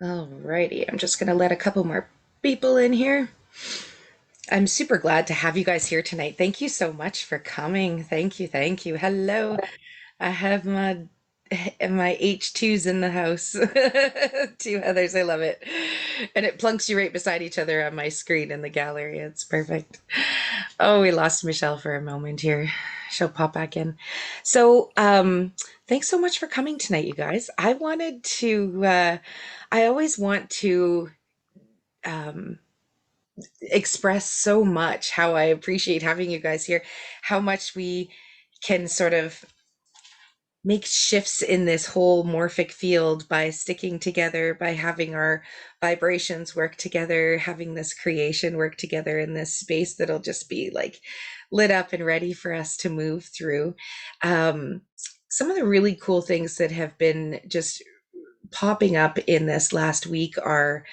Alrighty, I'm just gonna let a couple more people in here. I'm super glad to have you guys here tonight. Thank you so much for coming. Thank you, thank you. Hello. I have my H2s in the house. Two others. I love it. And it plunks you right beside each other on my screen in the gallery. It's perfect. Oh, we lost Michelle for a moment here. She'll pop back in. So, thanks so much for coming tonight, you guys. I always want to um, express so much how I appreciate having you guys here, how much we can sort of make shifts in this whole morphic field by sticking together, by having our vibrations work together, having this creation work together in this space that'll just be like lit up and ready for us to move through. Um, some of the really cool things that have been just popping up in this last week are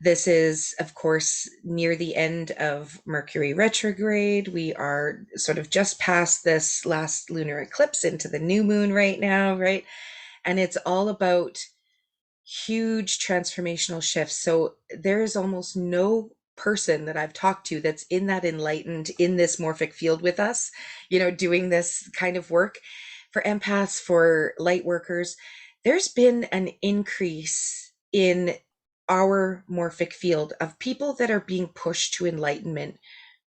this is, of course, near the end of Mercury retrograde. We are sort of just past this last lunar eclipse into the new moon right now, right? And it's all about huge transformational shifts. So there is almost no person that I've talked to that's in that enlightened in this morphic field with us, doing this kind of work for empaths, for light workers. There's been an increase in our morphic field of people that are being pushed to enlightenment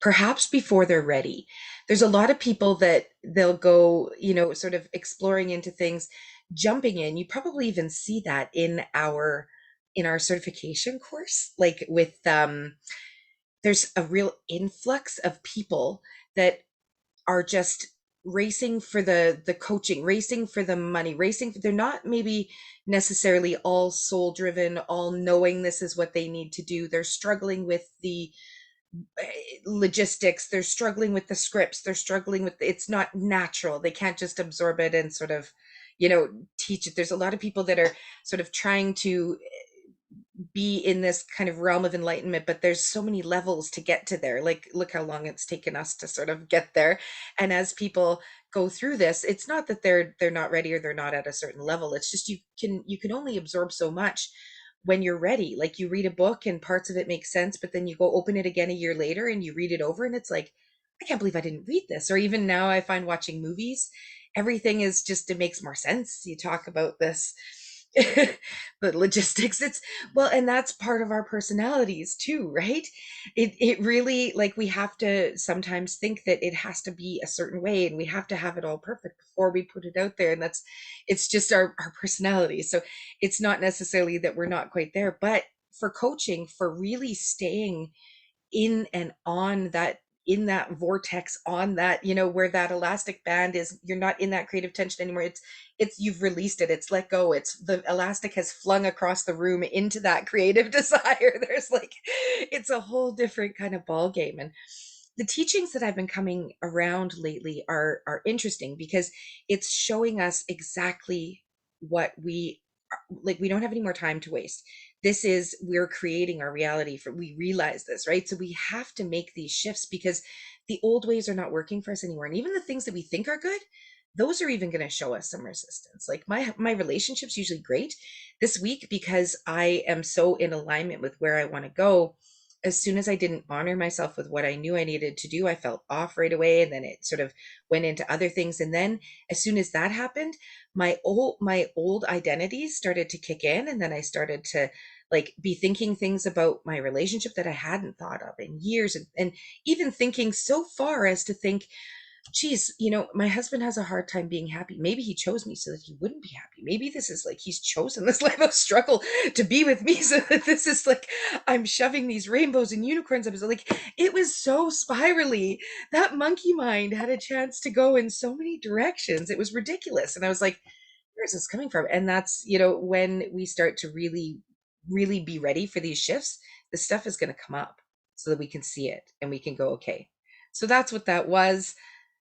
perhaps before they're ready. There's a lot of people that they'll go, sort of exploring into things, jumping in. You probably even see that in our certification course, like with there's a real influx of people that are just racing for the coaching, racing for the money, racing for, they're not maybe necessarily all soul driven, all knowing this is what they need to do. They're struggling with the logistics, they're struggling with the scripts, they're struggling with, it's not natural, they can't just absorb it and sort of teach it. There's a lot of people that are sort of trying to be in this kind of realm of enlightenment, but there's so many levels to get to there. Like, look how long it's taken us to sort of get there. And as people go through this, it's not that they're not ready or they're not at a certain level. It's just you can only absorb so much when you're ready. Like, you read a book and parts of it make sense, but then you go open it again a year later and you read it over and it's like, I can't believe I didn't read this. Or even now I find watching movies, everything is just, it makes more sense. You talk about this the logistics, it's, well, and that's part of our personalities too, right? It really, like, we have to sometimes think that it has to be a certain way and we have to have it all perfect before we put it out there, and that's, it's just our personality. So it's not necessarily that we're not quite there, but for coaching, for really staying in and on that, in that vortex, on that, where that elastic band is, you're not in that creative tension anymore. It's you've released it, it's let go, it's the elastic has flung across the room into that creative desire. There's like, it's a whole different kind of ball game. And the teachings that I've been coming around lately are interesting because it's showing us exactly what we, like, we don't have any more time to waste. This is, we're creating our reality, for we realize this, right? So we have to make these shifts because the old ways are not working for us anymore. And even the things that we think are good, those are even going to show us some resistance. Like, my relationship's usually great this week because I am so in alignment with where I want to go. As soon as I didn't honor myself with what I knew I needed to do, I felt off right away. And then it sort of went into other things. And then as soon as that happened, my old identities started to kick in. And then I started to, like, be thinking things about my relationship that I hadn't thought of in years. And even thinking so far as to think, geez, my husband has a hard time being happy. Maybe he chose me so that he wouldn't be happy. Maybe this is like, he's chosen this life of struggle to be with me so that this is like, I'm shoving these rainbows and unicorns up. So, like, it was so spirally. That monkey mind had a chance to go in so many directions. It was ridiculous. And I was like, where's this coming from? And that's, when we start to really, really be ready for these shifts, the stuff is going to come up so that we can see it and we can go, okay. So that's what that was.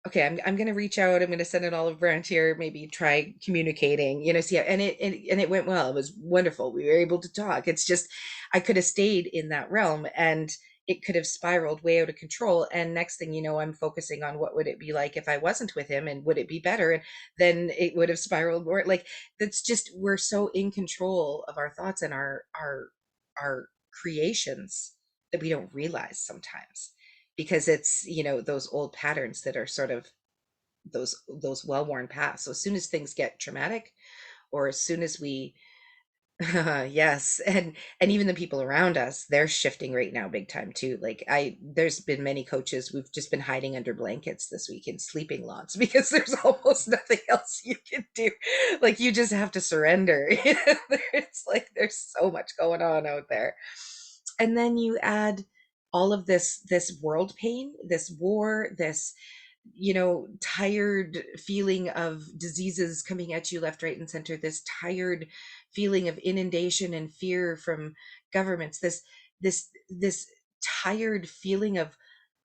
Okay, I'm going to reach out. I'm going to send an olive branch here, maybe try communicating, see how, and it went well. It was wonderful. We were able to talk. It's just, I could have stayed in that realm. And it could have spiraled way out of control. And next thing you know, I'm focusing on what would it be like if I wasn't with him, and would it be better? And then it would have spiraled more. Like, that's just, we're so in control of our thoughts and our creations that we don't realize sometimes, because it's, those old patterns that are sort of those well-worn paths. So as soon as things get traumatic, or as soon as we yes, and even the people around us, they're shifting right now big time too. Like, there's been many coaches, we've just been hiding under blankets this week in sleeping lots because there's almost nothing else you can do. Like, you just have to surrender. It's like there's so much going on out there. And then you add all of this world pain, this war, this, tired feeling of diseases coming at you left, right, and center, this tired feeling of inundation and fear from governments, this tired feeling of,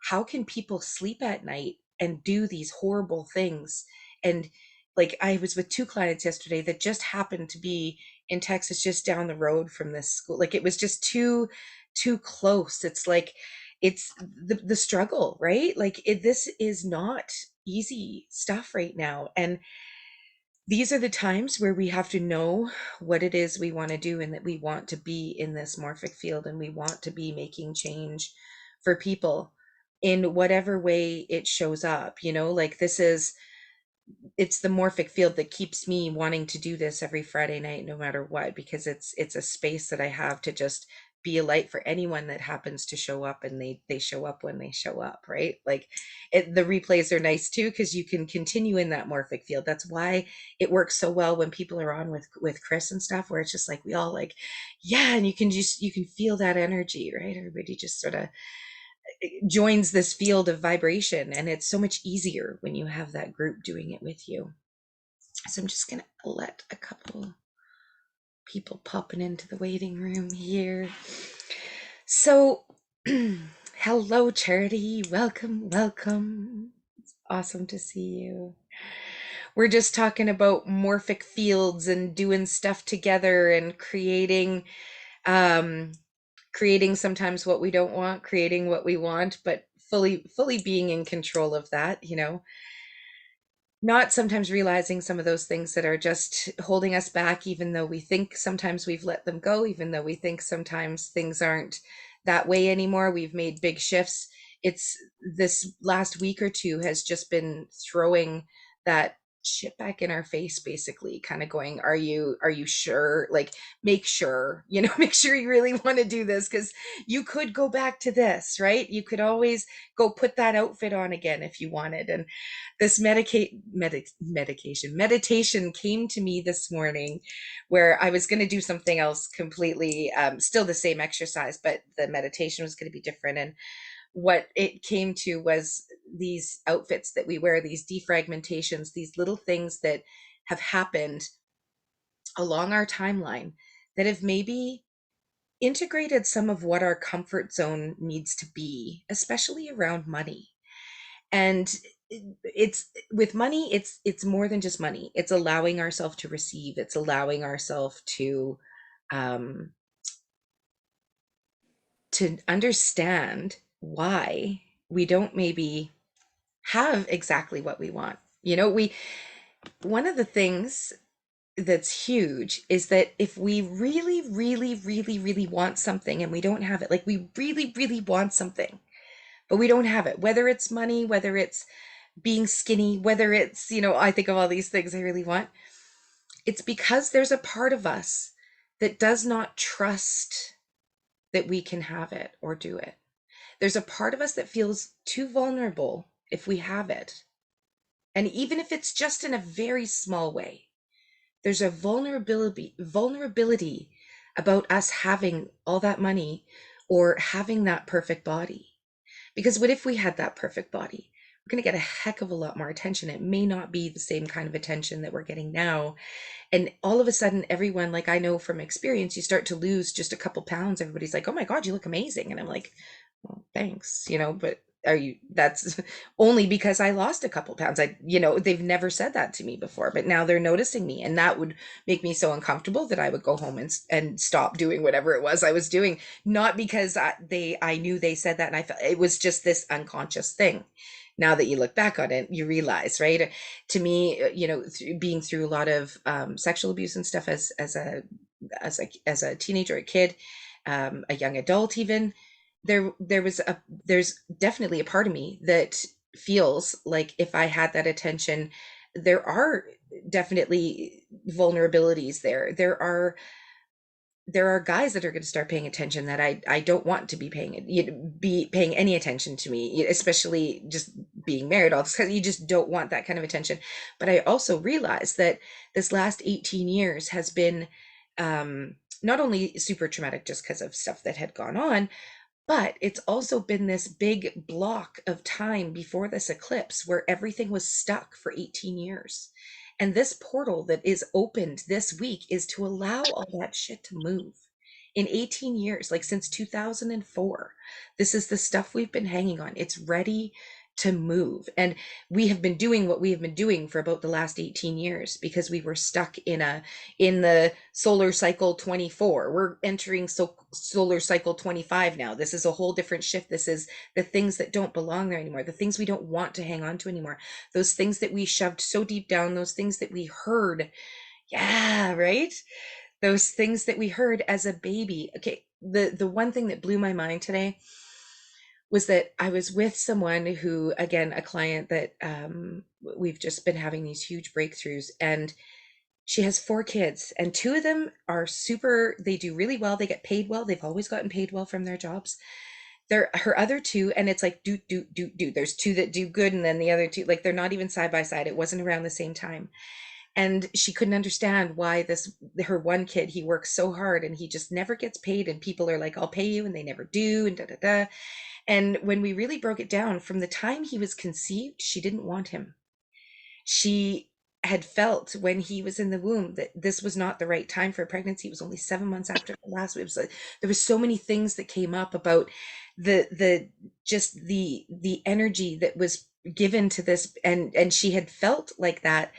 how can people sleep at night and do these horrible things? And like, I was with two clients yesterday that just happened to be in Texas, just down the road from this school. Like, it was just too close. It's like, it's the struggle, right? Like, this is not easy stuff right now. And these are the times where we have to know what it is we want to do, and that we want to be in this morphic field, and we want to be making change for people in whatever way it shows up. Like, it's the morphic field that keeps me wanting to do this every Friday night, no matter what, because it's a space that I have to just be a light for anyone that happens to show up, and they show up when they show up, right? Like, the replays are nice too, because you can continue in that morphic field. That's why it works so well when people are on with Chris and stuff, where it's just like, we all like, yeah, and you can feel that energy, right? Everybody just sort of joins this field of vibration, and it's so much easier when you have that group doing it with you. So I'm just gonna let a couple people popping into the waiting room here. So hello, Charity, welcome. It's awesome to see you. We're just talking about morphic fields and doing stuff together, and um creating sometimes what we don't want, creating what we want, but fully being in control of that, not sometimes realizing some of those things that are just holding us back, even though we think sometimes we've let them go, even though we think sometimes things aren't that way anymore. We've made big shifts. It's this last week or two has just been throwing that shit back in our face, basically, kind of going, are you sure? Like, make sure, make sure you really want to do this, because you could go back to this, right? You could always go put that outfit on again if you wanted. And this meditation came to me this morning, where I was going to do something else completely, still the same exercise, but the meditation was going to be different. And what it came to was these outfits that we wear, these defragmentations, these little things that have happened along our timeline that have maybe integrated some of what our comfort zone needs to be, especially around money. And it's with money, it's more than just money. It's allowing ourselves to receive, it's allowing ourselves um to understand why we don't maybe have exactly what we want. We One of the things that's huge is that if we really really really really want something and we don't have it, like, we really really want something but we don't have it, whether it's money, whether it's being skinny, whether it's, I think of all these things I really want. It's because there's a part of us that does not trust that we can have it or do it. There's a part of us that feels too vulnerable if we have it. And even if it's just in a very small way, there's a vulnerability about us having all that money or having that perfect body. Because what if we had that perfect body? We're going to get a heck of a lot more attention. It may not be the same kind of attention that we're getting now. And all of a sudden, everyone, like, I know from experience, you start to lose just a couple pounds. Everybody's like, oh my God, you look amazing. And I'm like, well, thanks, but are you, that's only because I lost a couple pounds. They've never said that to me before, but now they're noticing me, and that would make me so uncomfortable that I would go home and stop doing whatever it was I was doing. Not because I knew they said that, and I felt it was just this unconscious thing. Now that you look back on it, you realize, right? To me, being through a lot of sexual abuse and stuff as a teenager, a kid, a young adult, even there's definitely a part of me that feels like if I had that attention, there are definitely vulnerabilities there. There are guys that are going to start paying attention that I don't want to be paying any attention to me, especially just being married. All this, because you just don't want that kind of attention. But I also realize that this last 18 years has been not only super traumatic just because of stuff that had gone on, but it's also been this big block of time before this eclipse where everything was stuck for 18 years. And this portal that is opened this week is to allow all that shit to move. In 18 years, like since 2004, this is the stuff we've been hanging on. It's ready to move. And we have been doing what we have been doing for about the last 18 years because we were stuck in the solar cycle 24. We're entering solar cycle 25 now. This is a whole different shift. This is the things that don't belong there anymore, the things we don't want to hang on to anymore, those things that we shoved so deep down, those things that we heard. Yeah, right? Those things that we heard as a baby. Okay, the one thing that blew my mind today was that I was with someone who, again, a client that we've just been having these huge breakthroughs, and she has 4 kids, and 2 of them are super, they do really well, they get paid well, they've always gotten paid well from their jobs. They're her other 2, and it's like do. There's 2 that do good, and then the other 2, like they're not even side by side. It wasn't around the same time. And she couldn't understand why her one kid, he works so hard and he just never gets paid, and people are like, I'll pay you, and they never do, and da da da. And when we really broke it down, from the time he was conceived, she didn't want him. She had felt when he was in the womb that this was not the right time for a pregnancy. It was only 7 months after the last. It was like there was so many things that came up about the just the energy that was given to this, and she had felt like that,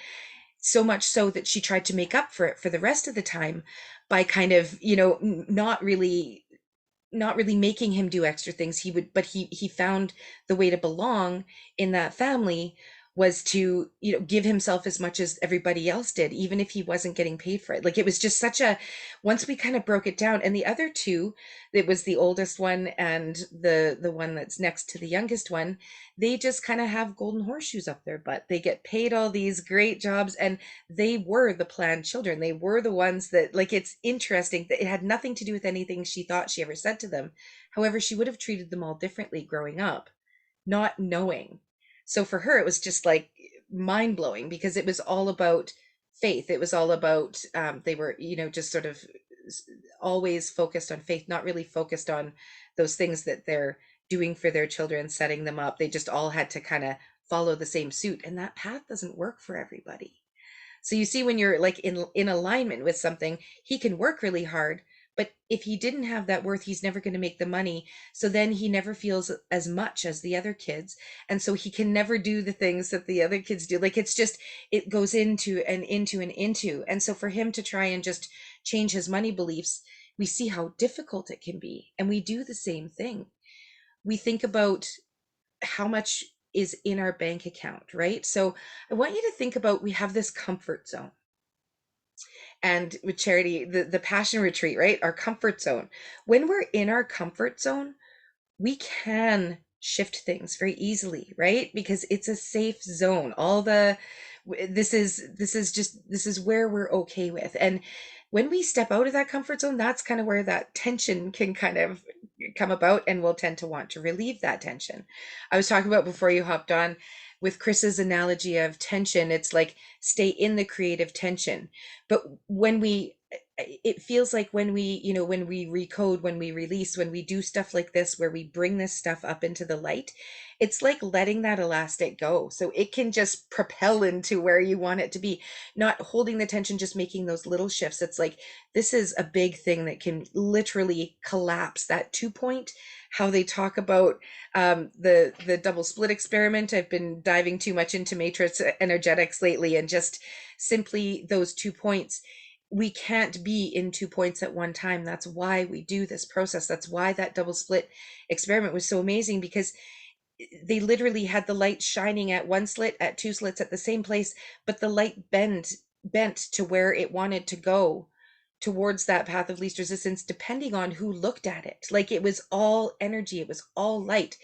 so much so that she tried to make up for it for the rest of the time by kind of, not really making him do extra things. He found the way to belong in that family was to, give himself as much as everybody else did, even if he wasn't getting paid for it. Like, it was just once we kind of broke it down. And the other 2, it was the oldest one and the one that's next to the youngest one, they just kind of have golden horseshoes up their butt. They get paid all these great jobs, and they were the planned children. They were the ones that, like, it's interesting that it had nothing to do with anything she thought she ever said to them. However, she would have treated them all differently growing up, not knowing. So for her, it was just like mind blowing because it was all about faith. It was all about, they were, just sort of always focused on faith, not really focused on those things that they're doing for their children, setting them up. They just all had to kind of follow the same suit. And that path doesn't work for everybody. So you see, when you're like in alignment with something, he can work really hard, but if he didn't have that worth, he's never going to make the money. So then he never feels as much as the other kids, and so he can never do the things that the other kids do. Like, it's just, it goes into and into and into. And so for him to try and just change his money beliefs, we see how difficult it can be. And we do the same thing. We think about how much is in our bank account, right? So I want you to think about, we have this comfort zone. And with Charity, the passion retreat, right? Our comfort zone. When we're in our comfort zone, we can shift things very easily, right? Because it's a safe zone. This is where we're okay with. And when we step out of that comfort zone, that's kind of where that tension can kind of come about, and we'll tend to want to relieve that tension. I was talking about, before you hopped on, with Chris's analogy of tension, it's like stay in the creative tension. But when we it feels like when we, when we recode, when we release, when we do stuff like this, where we bring this stuff up into the light, it's like letting that elastic go so it can just propel into where you want it to be, not holding the tension, just making those little shifts. It's like this is a big thing that can literally collapse that 2 point. How they talk about the double split experiment. I've been diving too much into matrix energetics lately, and just simply those 2 points, we can't be in 2 points at one time. That's why we do this process. That's why that double split experiment was so amazing, because they literally had the light shining at one slit, at two slits at the same place, but the light bent to where it wanted to go, towards that path of least resistance, depending on who looked at it. Like, it was all energy, it was all light.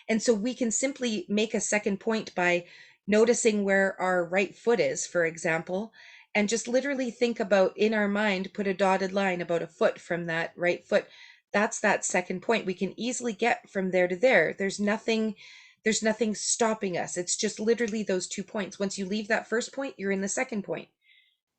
And so we can simply make a second point by noticing where our right foot is, for example, and just literally think about, in our mind, put a dotted line about a foot from that right foot. That's that second point. We can easily get from there to there. There's nothing stopping us. It's just literally those 2 points. Once you leave that first point, you're in the second point.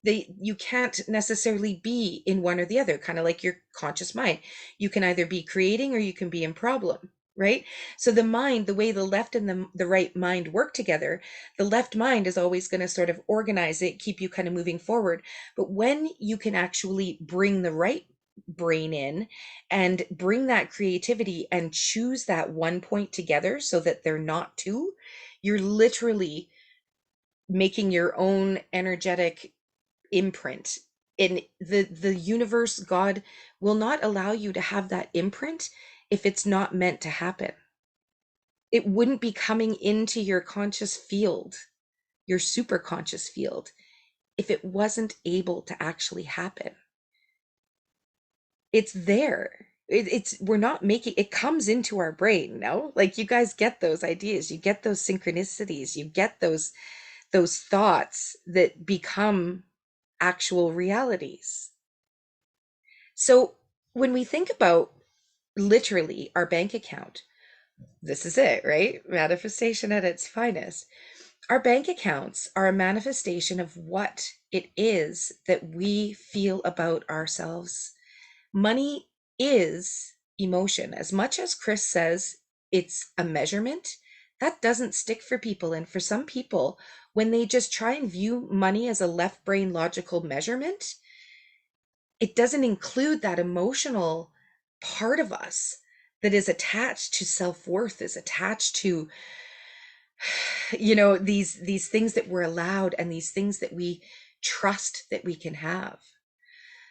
You can't necessarily be in one or the other, kind of like your conscious mind. You can either be creating or you can be in problem, right? So the mind, the way the left and the right mind work together, the left mind is always going to sort of organize it, keep you kind of moving forward. But when you can actually bring the right brain in and bring that creativity and choose that 1 point together so that they're not two, you're literally making your own energetic imprint. In the universe, God will not allow you to have that imprint if it's not meant to happen. It wouldn't be coming into your conscious field, your super conscious field, if it wasn't able to actually happen. It's there. It's we're not making it, comes into our brain. No, like, you guys get those ideas, you get those synchronicities, you get those thoughts that become actual realities. So when we think about literally our bank account, this is it, right? Manifestation at its finest. Our bank accounts are a manifestation of what it is that we feel about ourselves. Money is emotion. As much as Chris says it's a measurement, that doesn't stick for people. And for some people, when they just try and view money as a left brain logical measurement, it doesn't include that emotional part of us that is attached to self-worth, is attached to, these things that we're allowed, and these things that we trust that we can have.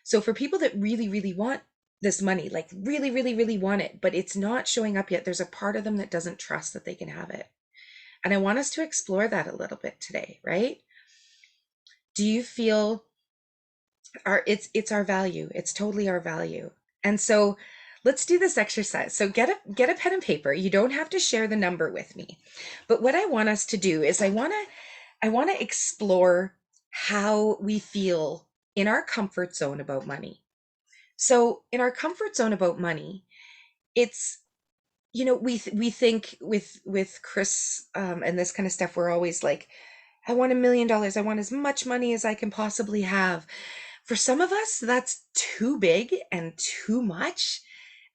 So for people that really, really want this money, like really, really, really want it, but it's not showing up yet, there's a part of them that doesn't trust that they can have it. And I want us to explore that a little bit today, right? Do you feel it's our value? It's totally our value. And so let's do this exercise. So get a pen and paper. You don't have to share the number with me. But what I want us to do is I want to explore how we feel in our comfort zone about money. So in our comfort zone about money, it's, we think with Chris, and this kind of stuff, we're always like, I want $1 million. I want as much money as I can possibly have. For some of us, that's too big and too much,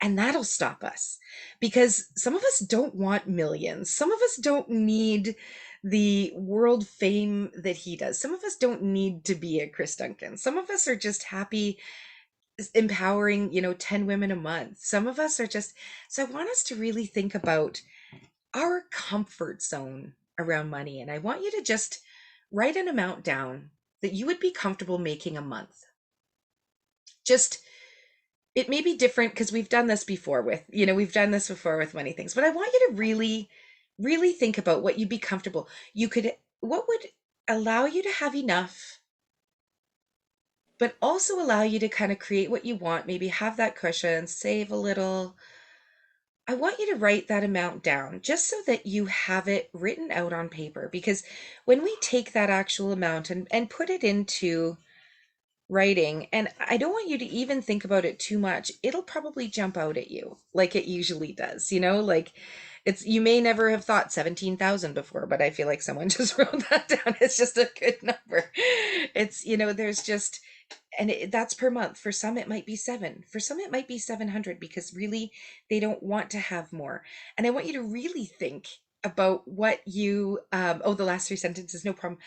and that'll stop us, because some of us don't want millions. Some of us don't need the world fame that he does. Some of us don't need to be a Chris Duncan. Some of us are just happy empowering, 10 women a month. Some of us are just, so I want us to really think about our comfort zone around money. And I want you to just write an amount down that you would be comfortable making a month. Just, it may be different because we've done this before with many things, but I want you to really, really think about what you'd be comfortable. What would allow you to have enough, but also allow you to kind of create what you want, maybe have that cushion, save a little. I want you to write that amount down just so that you have it written out on paper, because when we take that actual amount and put it into writing, and I don't want you to even think about it too much, it'll probably jump out at you like it usually does, like you may never have thought 17,000 before, but I feel like someone just wrote that down. It's just a good number. It's, there's just, and that's per month. For some it might be 7, for some it might be 700, because really they don't want to have more. And I want you to really think about what you oh, the last 3 sentences, no problem.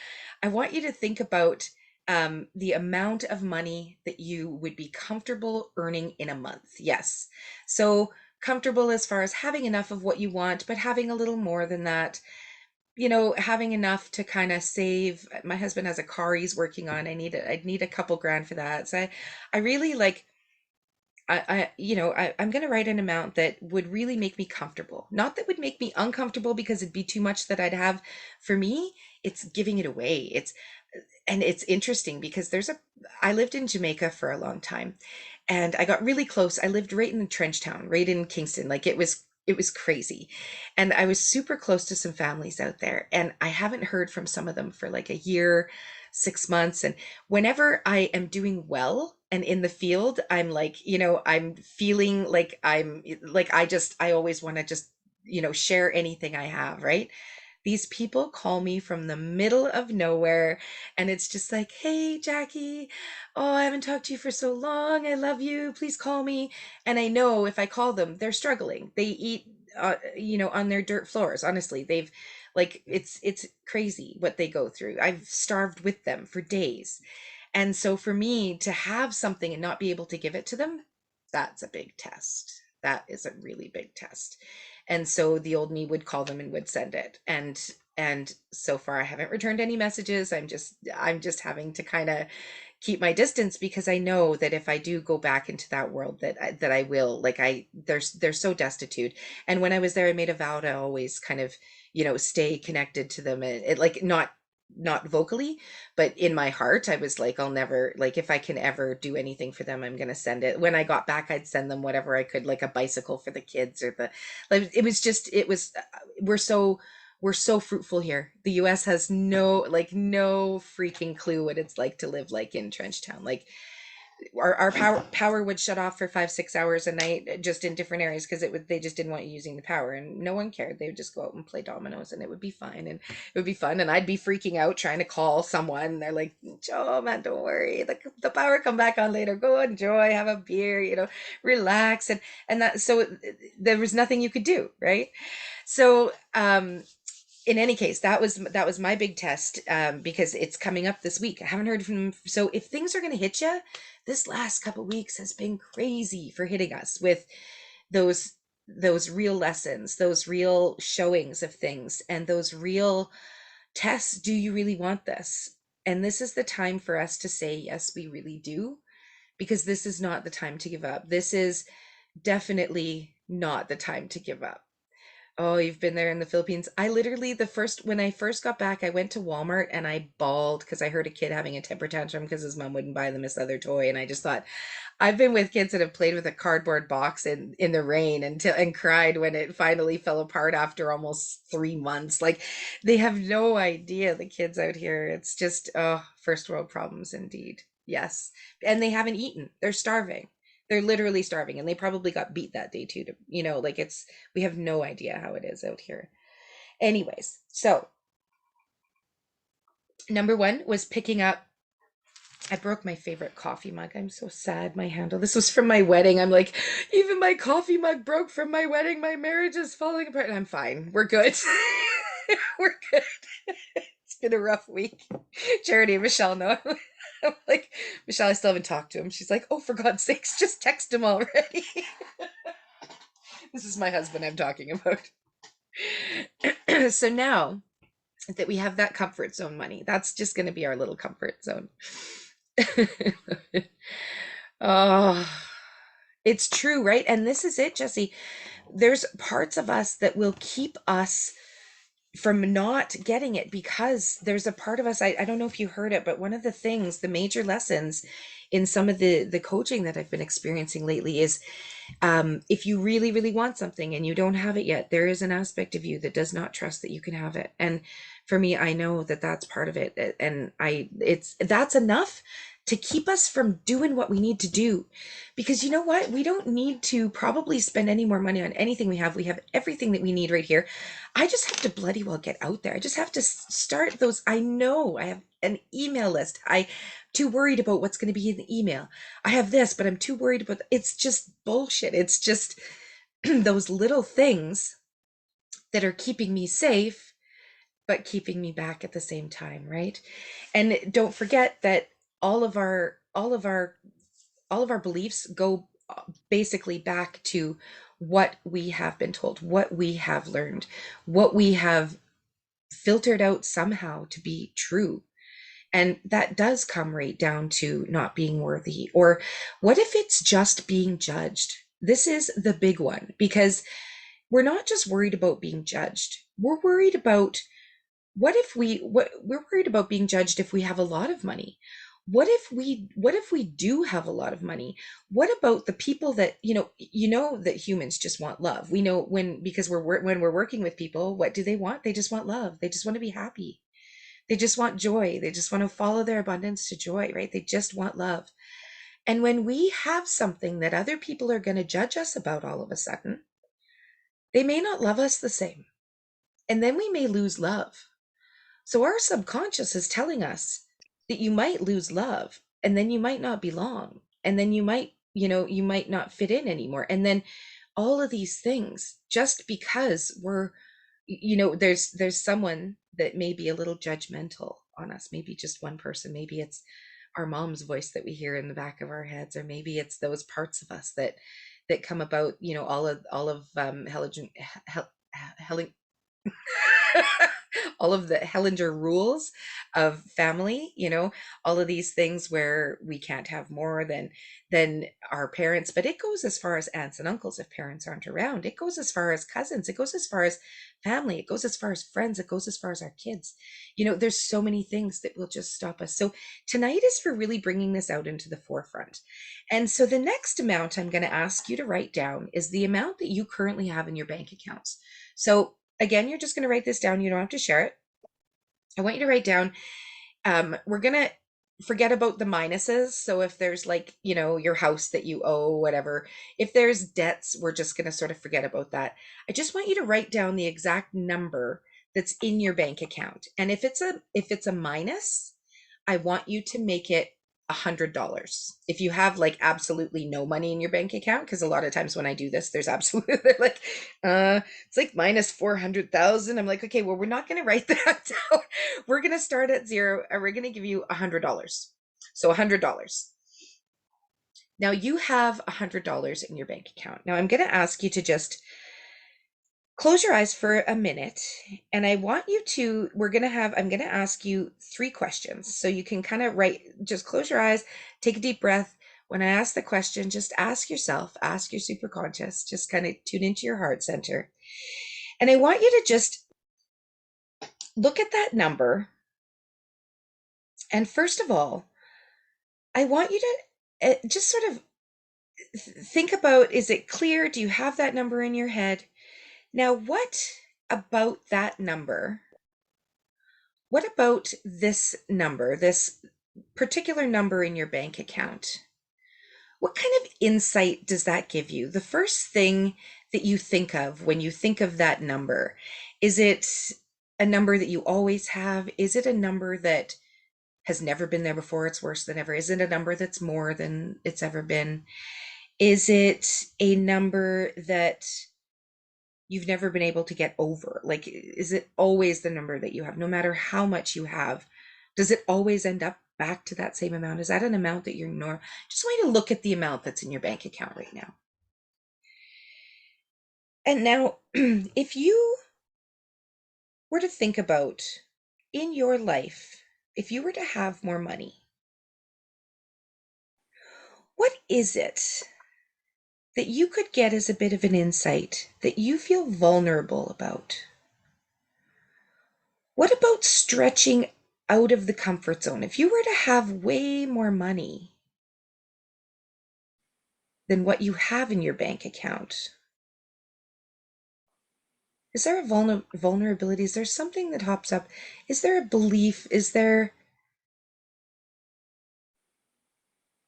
I want you to think about the amount of money that you would be comfortable earning in a month. Yes, so comfortable as far as having enough of what you want, but having a little more than that, having enough to kind of save. My husband has a car he's working on. I'd need a couple grand for that. So I really like, I'm going to write an amount that would really make me comfortable. Not that would make me uncomfortable because it'd be too much that I'd have for me. It's giving it away. And it's interesting because I lived in Jamaica for a long time, and I got really close. I lived right in the trench town, right in Kingston. Like it was crazy. And I was super close to some families out there, and I haven't heard from some of them for like a year, 6 months. And whenever I am doing well and in the field, I'm like, I'm feeling like I always want to just, share anything I have, right? These people call me from the middle of nowhere, and it's just like, "Hey, Jackie. Oh, I haven't talked to you for so long. I love you. Please call me." And I know if I call them, they're struggling. They eat, on their dirt floors. Honestly, they've like it's crazy what they go through. I've starved with them for days. And so for me to have something and not be able to give it to them, that's a big test. That is a really big test. And so the old me would call them and would send it. And so far I haven't returned any messages. I'm just having to kind of keep my distance, because I know that if I do go back into that world, that I will, like, they're so destitute. And when I was there, I made a vow to always kind of, stay connected to them. It like, not vocally, but in my heart, I was like, I'll never, like, if I can ever do anything for them, I'm going to send it. When I got back, I'd send them whatever I could, like a bicycle for the kids, or like, we're so fruitful here. The US has no freaking clue what it's like to live like in Trench Town. Like, our power would shut off for 5 6 hours a night, just in different areas, because they just didn't want you using the power, and no one cared. They would just go out and play dominoes, and it would be fine, and it would be fun. And I'd be freaking out trying to call someone, and they're like, "Joe, man, don't worry, the power come back on later. Go enjoy, have a beer, relax." And that, so there was nothing you could do, right? So in any case, that was my big test, because it's coming up this week. I haven't heard from him. So if things are going to hit you, this last couple weeks has been crazy for hitting us with those those real lessons, those real showings of things, and those real tests. Do you really want this? And this is the time for us to say, yes, we really do, because this is not the time to give up. This is definitely not the time to give up. Oh, you've been there in the Philippines. I literally, when I first got back, I went to Walmart and I bawled because I heard a kid having a temper tantrum because his mom wouldn't buy them his other toy. And I just thought, I've been with kids that have played with a cardboard box in the rain and cried when it finally fell apart after almost 3 months. Like, they have no idea, the kids out here. It's just, oh, first world problems indeed. Yes. And they haven't eaten. They're starving. They're literally starving, and they probably got beat that day too. Like, we have no idea how it is out here. Anyways, so number one was picking up. I broke my favorite coffee mug. I'm so sad. My handle. This was from my wedding. I'm like, even my coffee mug broke from my wedding. My marriage is falling apart. I'm fine. We're good. We're good. It's been a rough week. Charity and Michelle know. I'm like, Michelle, I still haven't talked to him. She's like, oh, for God's sakes, just text him already. This is my husband I'm talking about. So now that we have that comfort zone money, that's just going to be our little comfort zone. Oh, it's true, right? And this is it, Jesse. There's parts of us that will keep us from not getting it, because there's a part of us, I don't know if you heard it, but one of the things, the major lessons in some of the coaching that I've been experiencing lately is, if you really, really want something and you don't have it yet, there is an aspect of you that does not trust that you can have it. And for me, I know that that's part of it. And that's enough to keep us from doing what we need to do. Because you know what? We don't need to probably spend any more money on anything we have. We have everything that we need right here. I just have to bloody well get out there. I just have to start those. I know I have an email list. I'm too worried about what's going to be in the email. I have this, but I'm too worried about it's just bullshit. It's just those little things that are keeping me safe but keeping me back at the same time, right? And don't forget that all of our beliefs go basically back to what we have been told, what we have learned, what we have filtered out somehow to be true. And that does come right down to not being worthy. Or what if it's just being judged? This is the big one, because we're not just worried about being judged. We're worried about what we're worried about being judged if we have a lot of money. What if we do have a lot of money? What about the people that, that humans just want love. We know because when we're working with people, what do they want? They just want love. They just want to be happy. They just want joy. They just want to follow their abundance to joy, right? They just want love. And when we have something that other people are going to judge us about all of a sudden, they may not love us the same. And then we may lose love. So our subconscious is telling us that you might lose love, and then you might not belong, and then you might not fit in anymore. And then all of these things, just because there's someone that may be a little judgmental on us, maybe just one person, maybe it's our mom's voice that we hear in the back of our heads, or maybe it's those parts of us that come about, all of Helen, all of the Hellinger rules of family, all of these things where we can't have more than our parents. But it goes as far as aunts and uncles if parents aren't around. It goes as far as cousins. It goes as far as family. It goes as far as friends. It goes as far as our kids. There's so many things that will just stop us. So tonight is for really bringing this out into the forefront. And so the next amount I'm going to ask you to write down is the amount that you currently have in your bank accounts. So again, you're just going to write this down. You don't have to share it. I want you to write down, we're going to forget about the minuses. So if there's your house that you owe, whatever, if there's debts, we're just going to sort of forget about that. I just want you to write down the exact number that's in your bank account. And if it's a minus, I want you to make it $100. If you have absolutely no money in your bank account, because a lot of times when I do this, there's absolutely it's like minus 400,000. I'm like, okay, well, we're not going to write that down. We're going to start at zero, and we're going to give you $100. So $100. Now you have $100 in your bank account. Now I'm going to ask you to just close your eyes for a minute, and I'm going to ask you 3 questions. So you can kind of just close your eyes, take a deep breath. When I ask the question, just ask yourself, ask your superconscious, just kind of tune into your heart center. And I want you to just look at that number. And first of all, I want you to just sort of think about, is it clear? Do you have that number in your head? Now, what about that number? What about this number, this particular number in your bank account? What kind of insight does that give you? The first thing that you think of when you think of that number, is it a number that you always have? Is it a number that has never been there before? It's worse than ever. Is it a number that's more than it's ever been? Is it a number that you've never been able to get over? Is it always the number that you have, no matter how much you have? Does it always end up back to that same amount? Is that an amount that you're just want you to look at the amount that's in your bank account right now. And now, if you were to think about in your life, if you were to have more money, what is it that you could get as a bit of an insight that you feel vulnerable about? What about stretching out of the comfort zone? If you were to have way more money than what you have in your bank account, is there a vulnerability? Is there something that hops up? Is there a belief? Is there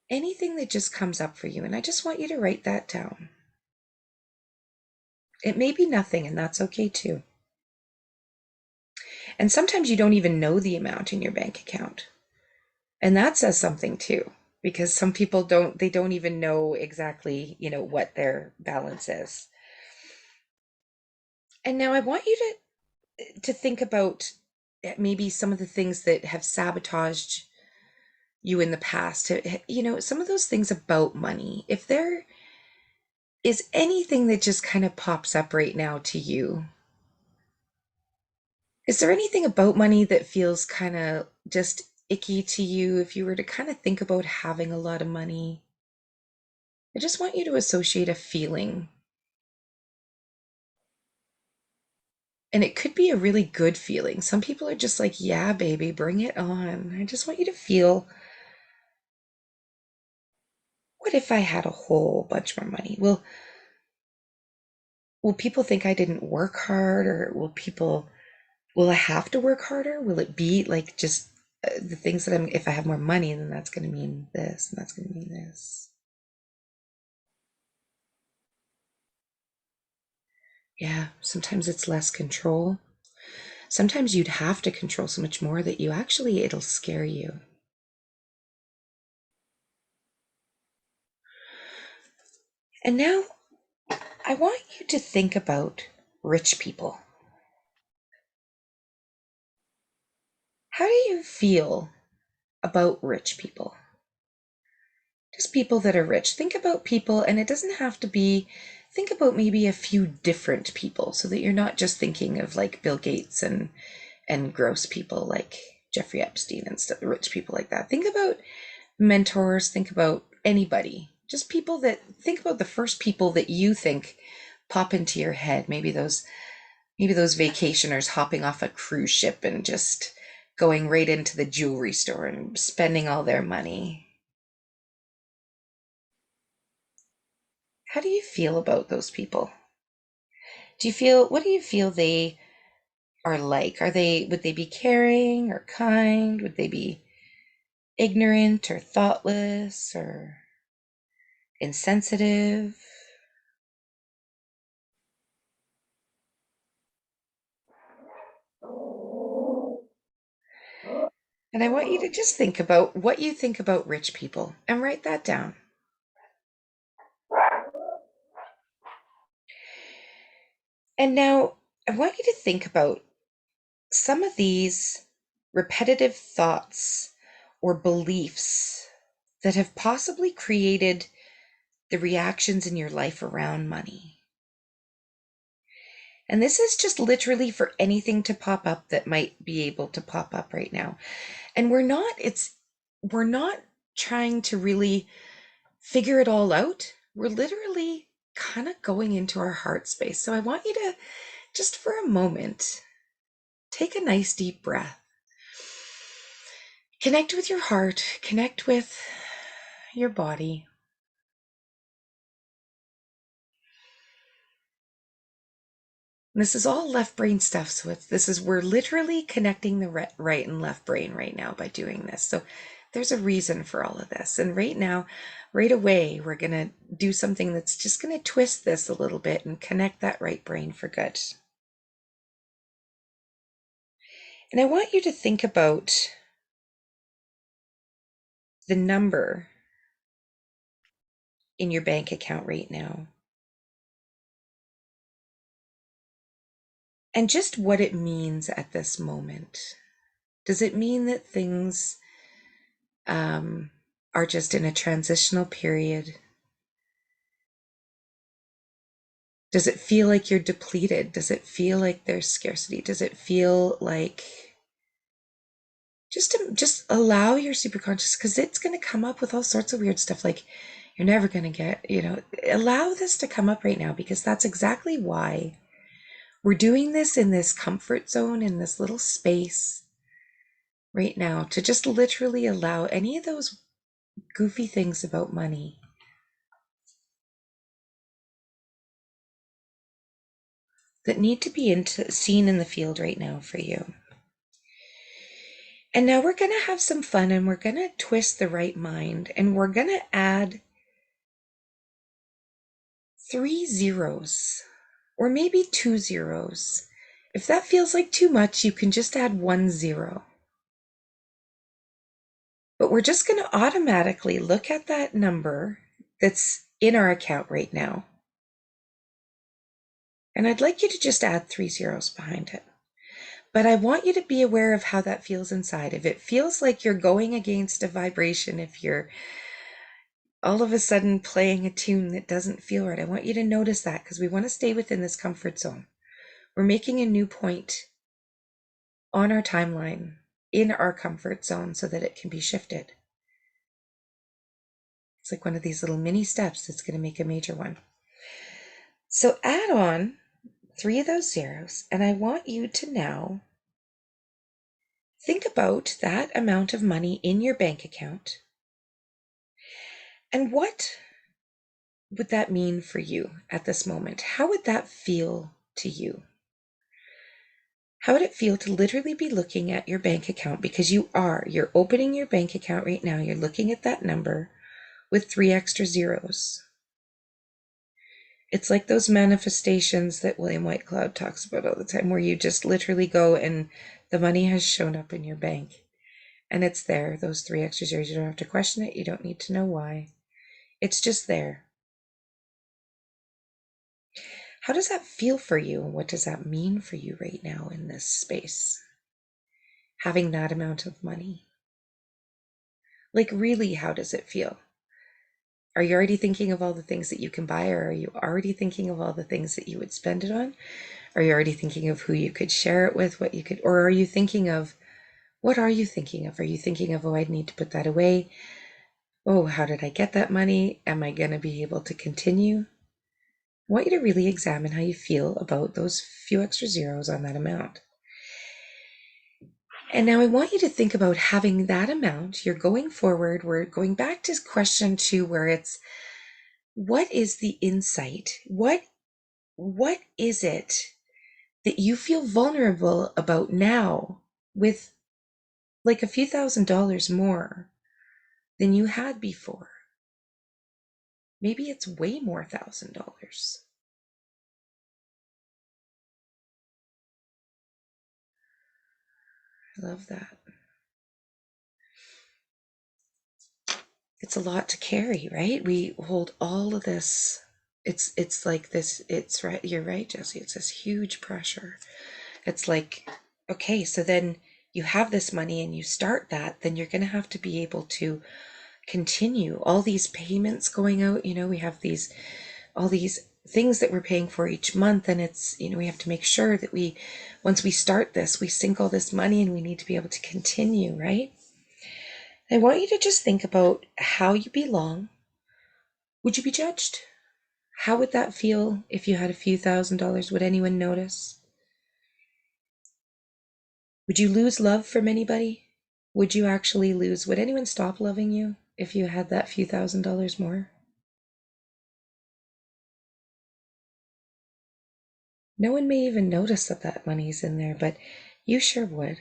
anything that just comes up for you? And I just want you to write that down. It may be nothing, and that's okay too. And sometimes you don't even know the amount in your bank account. And that says something too, because some people they don't even know exactly, what their balance is. And now I want you to think about maybe some of the things that have sabotaged you in the past. Some of those things about money. If there is anything that just kind of pops up right now to you, is there anything about money that feels kind of just icky to you if you were to kind of think about having a lot of money? I just want you to associate a feeling. And it could be a really good feeling. Some people are just like, yeah, baby, bring it on. I just want you to feel, what if I had a whole bunch more money? Will people think I didn't work hard, or will I have to work harder? Will it be like just the things that if I have more money, then that's going to mean this and that's going to mean this. Yeah, sometimes it's less control. Sometimes you'd have to control so much more that it'll scare you. And now I want you to think about rich people. How do you feel about rich people? Just people that are rich. Think about people, and it doesn't have to be, think about maybe a few different people so that you're not just thinking of like Bill Gates and gross people like Jeffrey Epstein and stuff, rich people like that. Think about mentors, think about anybody. Just people that, think about the first people that you think pop into your head. Maybe those vacationers hopping off a cruise ship and just going right into the jewelry store and spending all their money. How do you feel about those people? What do you feel they are like? Would they be caring or kind? Would they be ignorant or thoughtless or insensitive? And I want you to just think about what you think about rich people and write that down. And now I want you to think about some of these repetitive thoughts or beliefs that have possibly created the reactions in your life around money. And this is just literally for anything to pop up that might be able to pop up right now. And we're not trying to really figure it all out. We're literally kind of going into our heart space. So I want you to just for a moment take a nice deep breath. Connect with your heart, connect with your body. This is all left brain stuff. So we're literally connecting the right and left brain right now by doing this. So there's a reason for all of this. And right now, right away, we're going to do something that's just going to twist this a little bit and connect that right brain for good. And I want you to think about the number in your bank account right now and just what it means at this moment. Does it mean that things are just in a transitional period? Does it feel like you're depleted? Does it feel like there's scarcity? Does it feel like just allow your superconscious, because it's going to come up with all sorts of weird stuff like you're never going to get, allow this to come up right now, because that's exactly why we're doing this in this comfort zone, in this little space right now, to just literally allow any of those goofy things about money that need to be seen in the field right now for you. And now we're going to have some fun, and we're going to twist the right mind, and we're going to add 3 zeros or maybe 2 zeros. If that feels like too much, you can just add 1 0. But we're just going to automatically look at that number that's in our account right now. And I'd like you to just add 3 zeros behind it. But I want you to be aware of how that feels inside. If it feels like you're going against a vibration, if you're all of a sudden playing a tune that doesn't feel right, I want you to notice that, because we want to stay within this comfort zone. We're making a new point on our timeline in our comfort zone so that it can be shifted. It's like one of these little mini steps that's going to make a major one. So add on 3 of those zeros, and I want you to now think about that amount of money in your bank account. And what would that mean for you at this moment? How would that feel to you? How would it feel to literally be looking at your bank account? Because you're opening your bank account right now. You're looking at that number with 3 extra zeros. It's like those manifestations that William Whitecloud talks about all the time, where you just literally go and the money has shown up in your bank and it's there, those 3 extra zeros. You don't have to question it. You don't need to know why. It's just there. How does that feel for you? And what does that mean for you right now in this space? Having that amount of money. Like, really, how does it feel? Are you already thinking of all the things that you can buy, or are you already thinking of all the things that you would spend it on? Are you already thinking of who you could share it with, what you could, or are you thinking of, what are you thinking of? Are you thinking of, oh, I need to put that away. Oh, how did I get that money? Am I going to be able to continue? I want you to really examine how you feel about those few extra zeros on that amount. And now I want you to think about having that amount. You're going forward. We're going back to question 2, where it's, what is the insight? What is it that you feel vulnerable about now with like a few $1,000s more than you had before? Maybe it's way more $1,000. I love that. It's a lot to carry, right? We hold all of this. It's like this. It's right. You're right, Jesse. It's this huge pressure. It's like, okay, so then you have this money and you start that, then you're going to have to be able to continue all these payments going out. We have all these things that we're paying for each month, and it's, we have to make sure that once we start this, we sink all this money, and we need to be able to continue, right? I want you to just think about how you belong. Would you be judged? How would that feel if you had a few $1,000s? Would anyone notice? Would you lose love from anybody? Would you actually would anyone stop loving you if you had that few $1,000s more? No one may even notice that money's in there, but you sure would.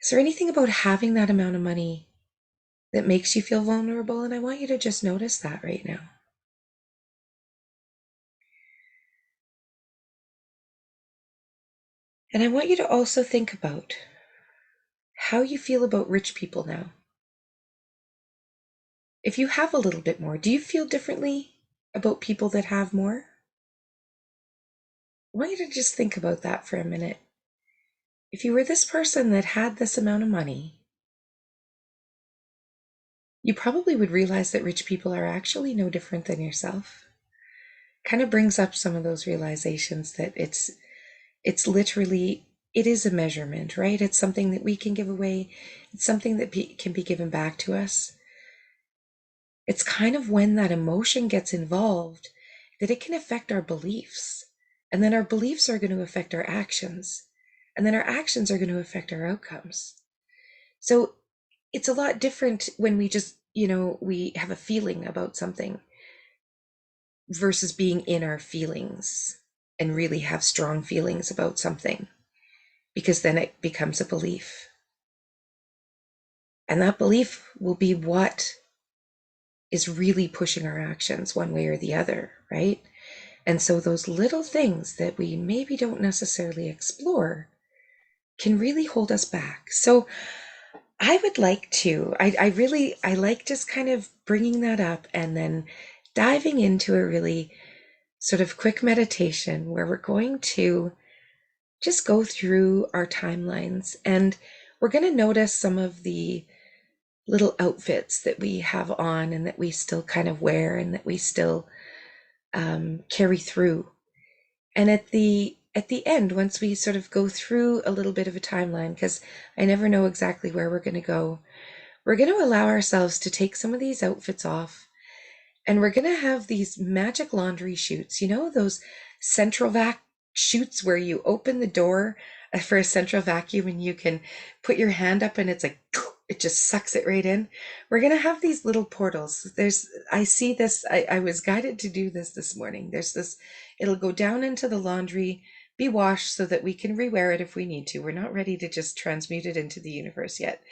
Is there anything about having that amount of money that makes you feel vulnerable? And I want you to just notice that right now. And I want you to also think about how you feel about rich people now. If you have a little bit more, do you feel differently about people that have more? I want you to just think about that for a minute. If you were this person that had this amount of money, you probably would realize that rich people are actually no different than yourself. Kind of brings up some of those realizations that it's literally, it is a measurement, right? It's something that we can give away. It's something that can be given back to us. It's kind of when that emotion gets involved that it can affect our beliefs. And then our beliefs are going to affect our actions. And then our actions are going to affect our outcomes. So it's a lot different when we just, we have a feeling about something versus being in our feelings and really have strong feelings about something, because then it becomes a belief. And that belief will be what is really pushing our actions one way or the other, right? And so those little things that we maybe don't necessarily explore can really hold us back. So I would like to, I like just kind of bringing that up and then diving into a really sort of quick meditation where we're going to just go through our timelines and we're going to notice some of the little outfits that we have on and that we still kind of wear and that we still carry through. And at the end, once we sort of go through a little bit of a timeline, because I never know exactly where we're going to go, we're going to allow ourselves to take some of these outfits off, and we're going to have these magic laundry chutes, those central vac chutes where you open the door for a central vacuum and you can put your hand up and it's like, it just sucks it right in. We're going to have these little portals. I see this, I was guided to do this morning. There's this, it'll go down into the laundry, be washed so that we can rewear it if we need to. We're not ready to just transmute it into the universe yet.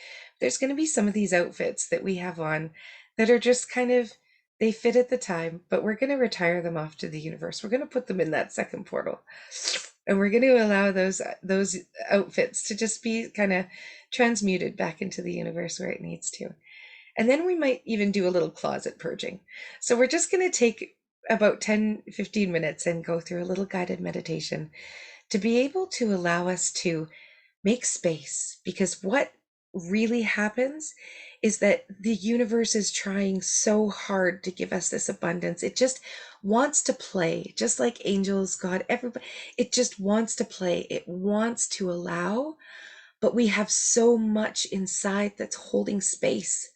There's going to be some of these outfits that we have on that are just kind of, they fit at the time, but we're going to retire them off to the universe. We're going to put them in that second portal. And we're going to allow those outfits to just be kind of transmuted back into the universe where it needs to. And then we might even do a little closet purging. So we're just going to take about 10-15 minutes and go through a little guided meditation to be able to allow us to make space, because what really happens is that the universe is trying so hard to give us this abundance. It just wants to play, just like angels, God, everybody. It just wants to play. It wants to allow, but we have so much inside that's holding space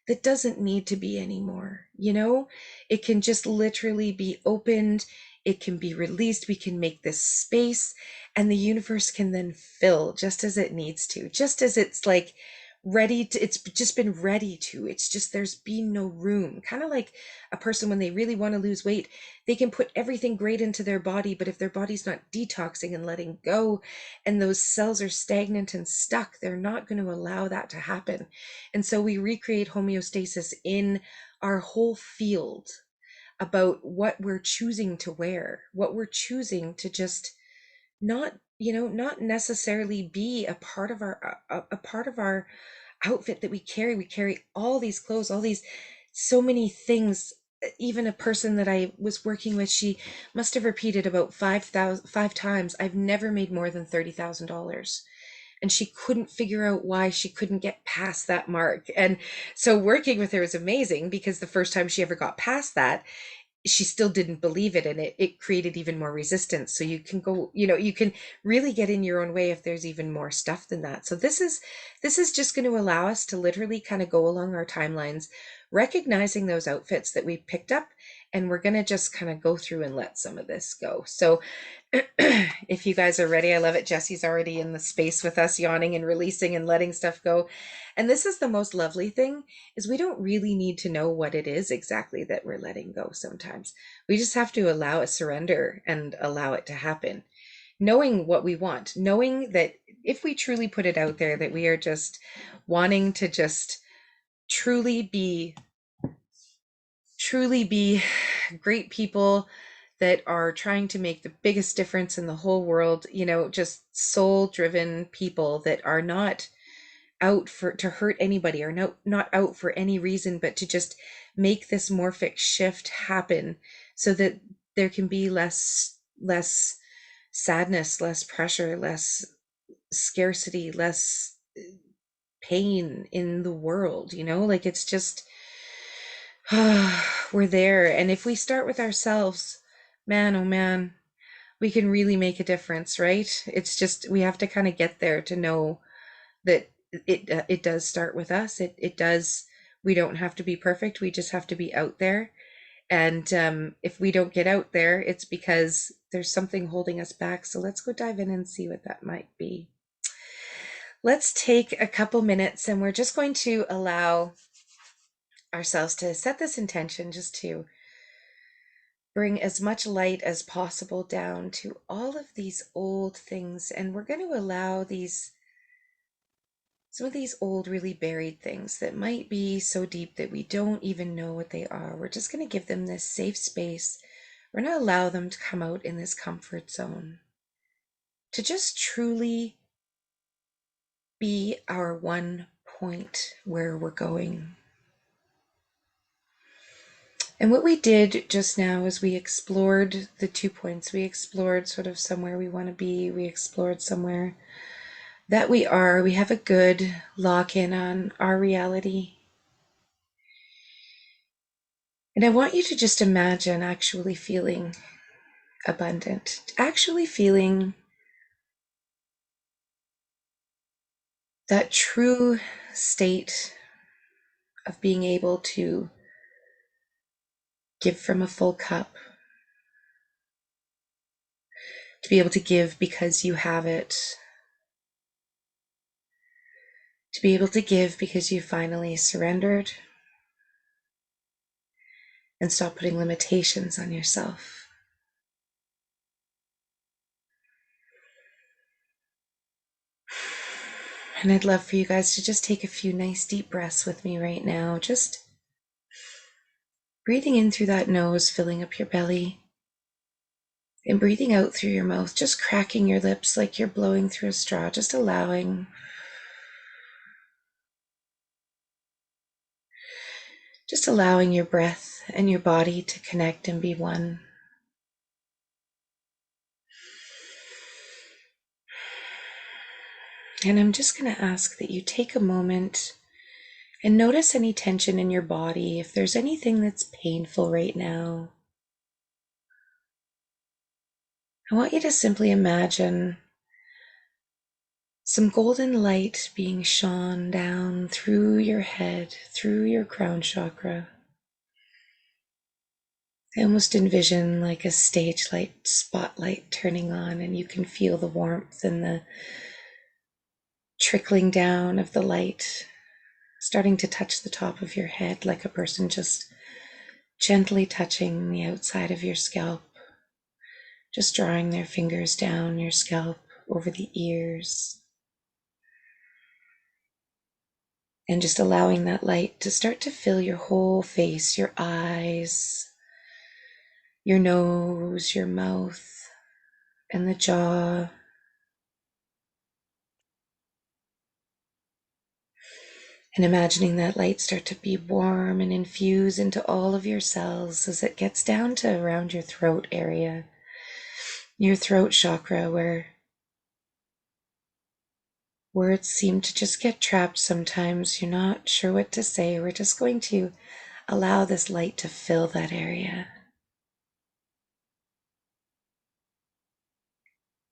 that doesn't need to be anymore. It can just literally be opened, it can be released, we can make this space, and the universe can then fill just as it needs to, just as it's like ready to, it's just been ready to, it's just there's been no room. Kind of like a person when they really want to lose weight, they can put everything great into their body, but if their body's not detoxing and letting go and those cells are stagnant and stuck, they're not going to allow that to happen. And so we recreate homeostasis in our whole field about what we're choosing to wear, what we're choosing to just not necessarily be a part of a part of our outfit that we carry. We carry all these clothes, all these, so many things. Even a person that I was working with, she must have repeated about 5 times, I've never made more than $30,000. And she couldn't figure out why she couldn't get past that mark. And so working with her was amazing, because the first time she ever got past that, she still didn't believe it, and it created even more resistance. So you can go, you can really get in your own way if there's even more stuff than that. So this is just going to allow us to literally kind of go along our timelines, recognizing those outfits that we picked up, and we're going to just kind of go through and let some of this go. So if you guys are ready, I love it. Jesse's already in the space with us, yawning and releasing and letting stuff go. And this is the most lovely thing, is we don't really need to know what it is exactly that we're letting go sometimes. We just have to allow a surrender and allow it to happen. Knowing what we want, knowing that if we truly put it out there, that we are just wanting to just truly be great people that are trying to make the biggest difference in the whole world, just soul driven people that are not out for to hurt anybody, or not out for any reason, but to just make this morphic shift happen so that there can be less sadness, less pressure, less scarcity, less pain in the world, like it's just we're there. And if we start with ourselves, man, oh man, we can really make a difference, right? It's just, we have to kind of get there to know that it does start with us. It does. We don't have to be perfect. We just have to be out there. And if we don't get out there, it's because there's something holding us back. So let's go dive in and see what that might be. Let's take a couple minutes, and we're just going to allow ourselves to set this intention, just to bring as much light as possible down to all of these old things. And we're going to allow some of these old, really buried things that might be so deep that we don't even know what they are. We're just going to give them this safe space We're going to allow them to come out in this comfort zone, to just truly be our one point where we're going. And what we did just now is we explored the 2 points. We explored sort of somewhere we want to be. We explored somewhere that we are. We have a good lock in on our reality. And I want you to just imagine actually feeling abundant, actually feeling that true state of being able to give from a full cup, to be able to give because you have it, to be able to give because you finally surrendered and stop putting limitations on yourself. And I'd love for you guys to just take a few nice deep breaths with me right now, just breathing in through that nose, filling up your belly, and breathing out through your mouth, just cracking your lips like you're blowing through a straw, just allowing your breath and your body to connect and be one. And I'm just going to ask that you take a moment and notice any tension in your body. If there's anything that's painful right now, I want you to simply imagine some golden light being shone down through your head, through your crown chakra. I almost envision like a stage light spotlight turning on, and you can feel the warmth and the trickling down of the light, starting to touch the top of your head like a person just gently touching the outside of your scalp, just drawing their fingers down your scalp over the ears, and just allowing that light to start to fill your whole face, your eyes, your nose, your mouth, and the jaw. And imagining that light start to be warm and infuse into all of your cells as it gets down to around your throat area, your throat chakra, where words seem to just get trapped sometimes. You're not sure what to say. We're just going to allow this light to fill that area.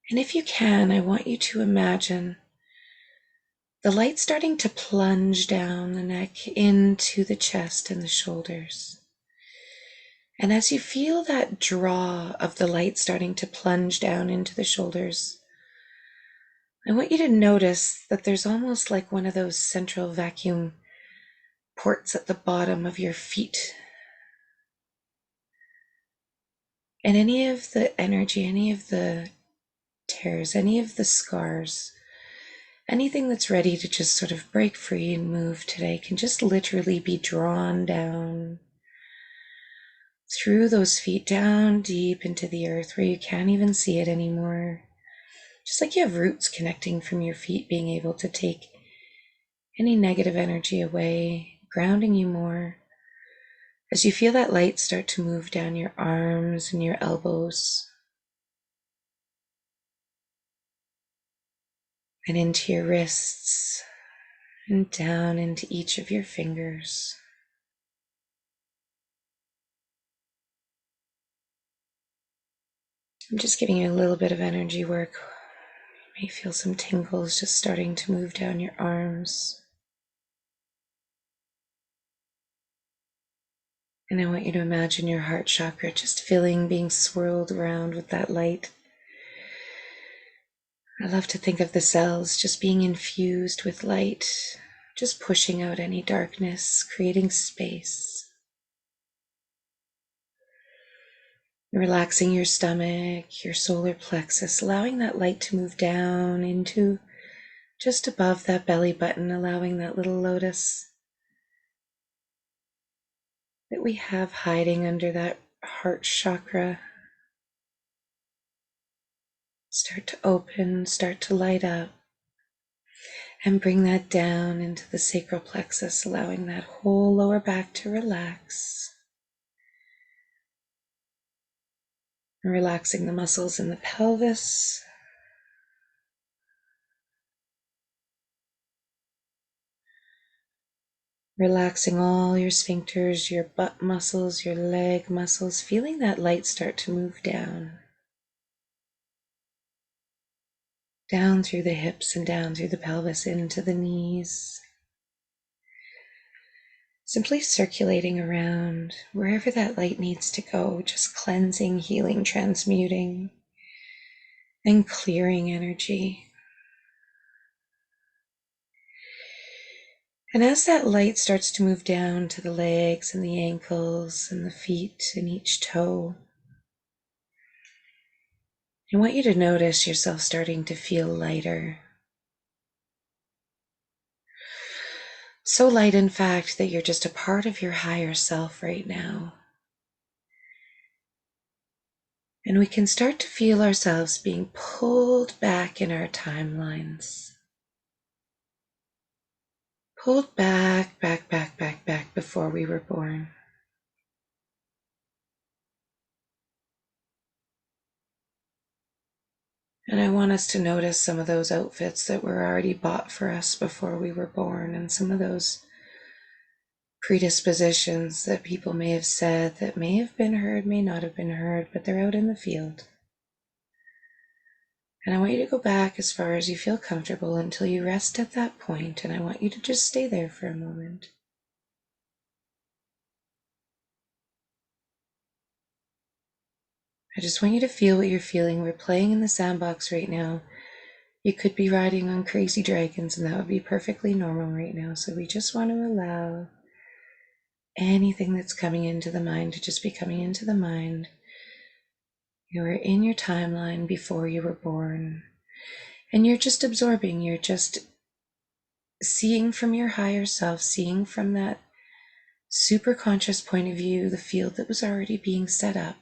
And if you can, I want you to imagine the light starting to plunge down the neck into the chest and the shoulders. And as you feel that draw of the light starting to plunge down into the shoulders, I want you to notice that there's almost like one of those central vacuum ports at the bottom of your feet. And any of the energy, any of the tears, any of the scars, anything that's ready to just sort of break free and move today can just literally be drawn down through those feet, down deep into the earth where you can't even see it anymore. Just like you have roots connecting from your feet, being able to take any negative energy away, grounding you more. As you feel that light start to move down your arms and your elbows and into your wrists and down into each of your fingers. I'm just giving you a little bit of energy work. You may feel some tingles just starting to move down your arms. And I want you to imagine your heart chakra just feeling being swirled around with that light. I love to think of the cells just being infused with light, just pushing out any darkness, creating space. Relaxing your stomach, your solar plexus, allowing that light to move down into just above that belly button, allowing that little lotus that we have hiding under that heart chakra start to open, start to light up, and bring that down into the sacral plexus, allowing that whole lower back to relax. And relaxing the muscles in the pelvis. Relaxing all your sphincters, your butt muscles, your leg muscles, feeling that light start to move down. Down through the hips and down through the pelvis into the knees. Simply circulating around wherever that light needs to go, just cleansing, healing, transmuting, and clearing energy. And as that light starts to move down to the legs and the ankles and the feet and each toe, I want you to notice yourself starting to feel lighter. So light, in fact, that you're just a part of your higher self right now. And we can start to feel ourselves being pulled back in our timelines. Pulled back before we were born. And I want us to notice some of those outfits that were already bought for us before we were born, and some of those predispositions that people may have said that may have been heard, may not have been heard, but they're out in the field. And I want you to go back as far as you feel comfortable until you rest at that point, and I want you to just stay there for a moment. I just want you to feel what you're feeling. We're playing in the sandbox right now. You could be riding on crazy dragons, and that would be perfectly normal right now. So we just want to allow anything that's coming into the mind to just be coming into the mind. You were in your timeline before you were born, and you're just absorbing. You're just seeing from your higher self, seeing from that super conscious point of view, the field that was already being set up.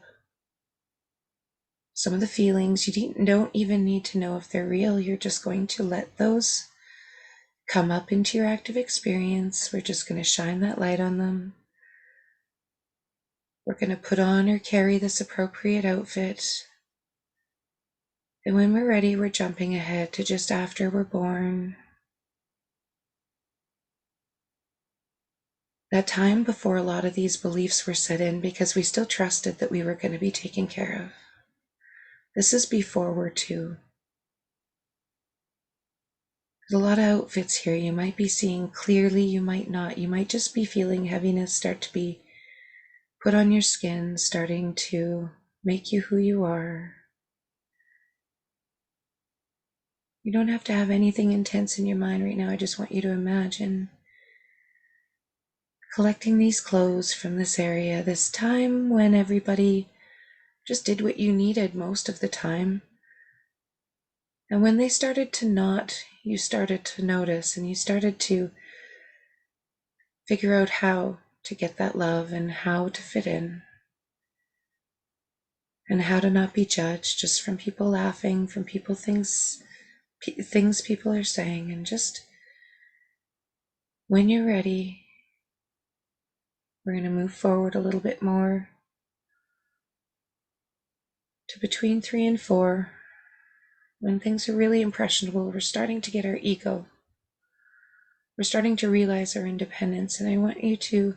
Some of the feelings, don't even need to know if they're real. You're just going to let those come up into your active experience. We're just going to shine that light on them. We're going to put on or carry this appropriate outfit. And when we're ready, we're jumping ahead to just after we're born. That time before a lot of these beliefs were set in, because we still trusted that we were going to be taken care of. This is before we're two. There's a lot of outfits here. You might be seeing clearly, you might not. You might just be feeling heaviness start to be put on your skin, starting to make you who you are. You don't have to have anything intense in your mind right now. I just want you to imagine collecting these clothes from this area, this time when everybody just did what you needed most of the time. And when they started to not, you started to notice, and you started to figure out how to get that love and how to fit in and how to not be judged just from people laughing, from things people are saying. And just when you're ready, we're going to move forward a little bit more to between 3 and 4. When things are really impressionable, we're starting to get our ego. We're starting to realize our independence, and I want you to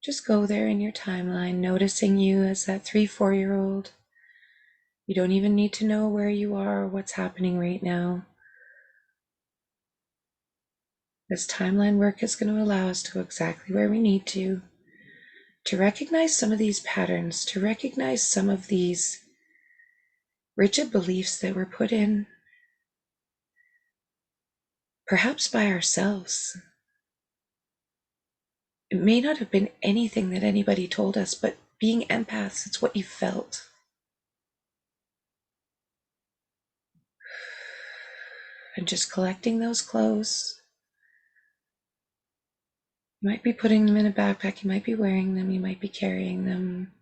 just go there in your timeline, noticing you as that 3-4-year-old. You don't even need to know where you are or what's happening right now. This timeline work is going to allow us to go exactly where we need to recognize some of these patterns, to recognize some of these rigid beliefs that were put in, perhaps by ourselves. It may not have been anything that anybody told us, but being empaths, it's what you felt. And just collecting those clothes. You might be putting them in a backpack, you might be wearing them, you might be carrying them.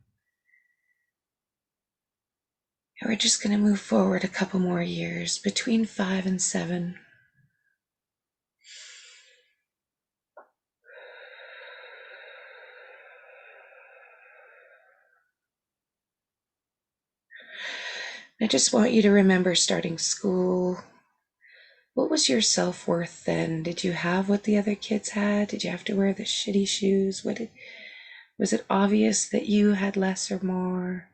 And we're just going to move forward a couple more years, between 5 and 7. I just want you to remember starting school. What was your self-worth then? Did you have what the other kids had? Did you have to wear the shitty shoes? Was it obvious that you had less or more?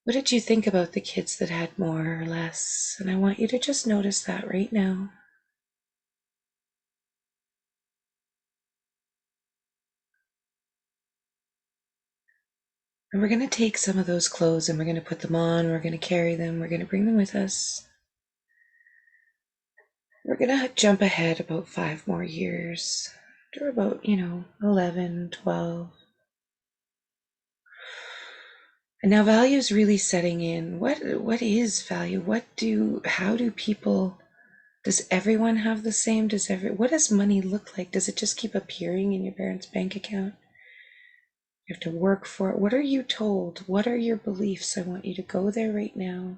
What did you think about the kids that had more or less? And I want you to just notice that right now. And we're going to take some of those clothes and we're going to put them on. We're going to carry them. We're going to bring them with us. We're going to jump ahead about 5 more years. To about, 11, 12. And now value is really setting in. What is value? How do people, does everyone have the same? What does money look like? Does it just keep appearing in your parents' bank account? You have to work for it. What are you told? What are your beliefs? I want you to go there right now.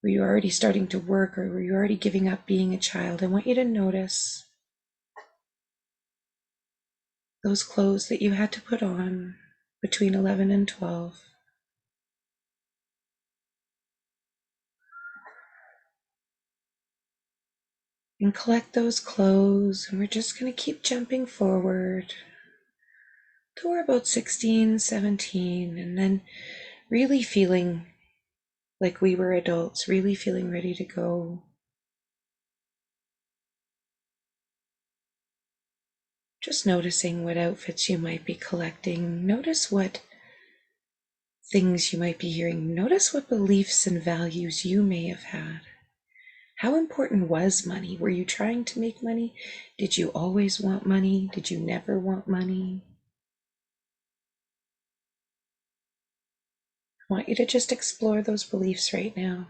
Were you already starting to work, or were you already giving up being a child? I want you to notice those clothes that you had to put on between 11 and 12. And collect those clothes, and we're just going to keep jumping forward till we're about 16, 17, and then really feeling like we were adults, really feeling ready to go. Just noticing what outfits you might be collecting. Notice what things you might be hearing. Notice what beliefs and values you may have had. How important was money? Were you trying to make money? Did you always want money? Did you never want money? I want you to just explore those beliefs right now.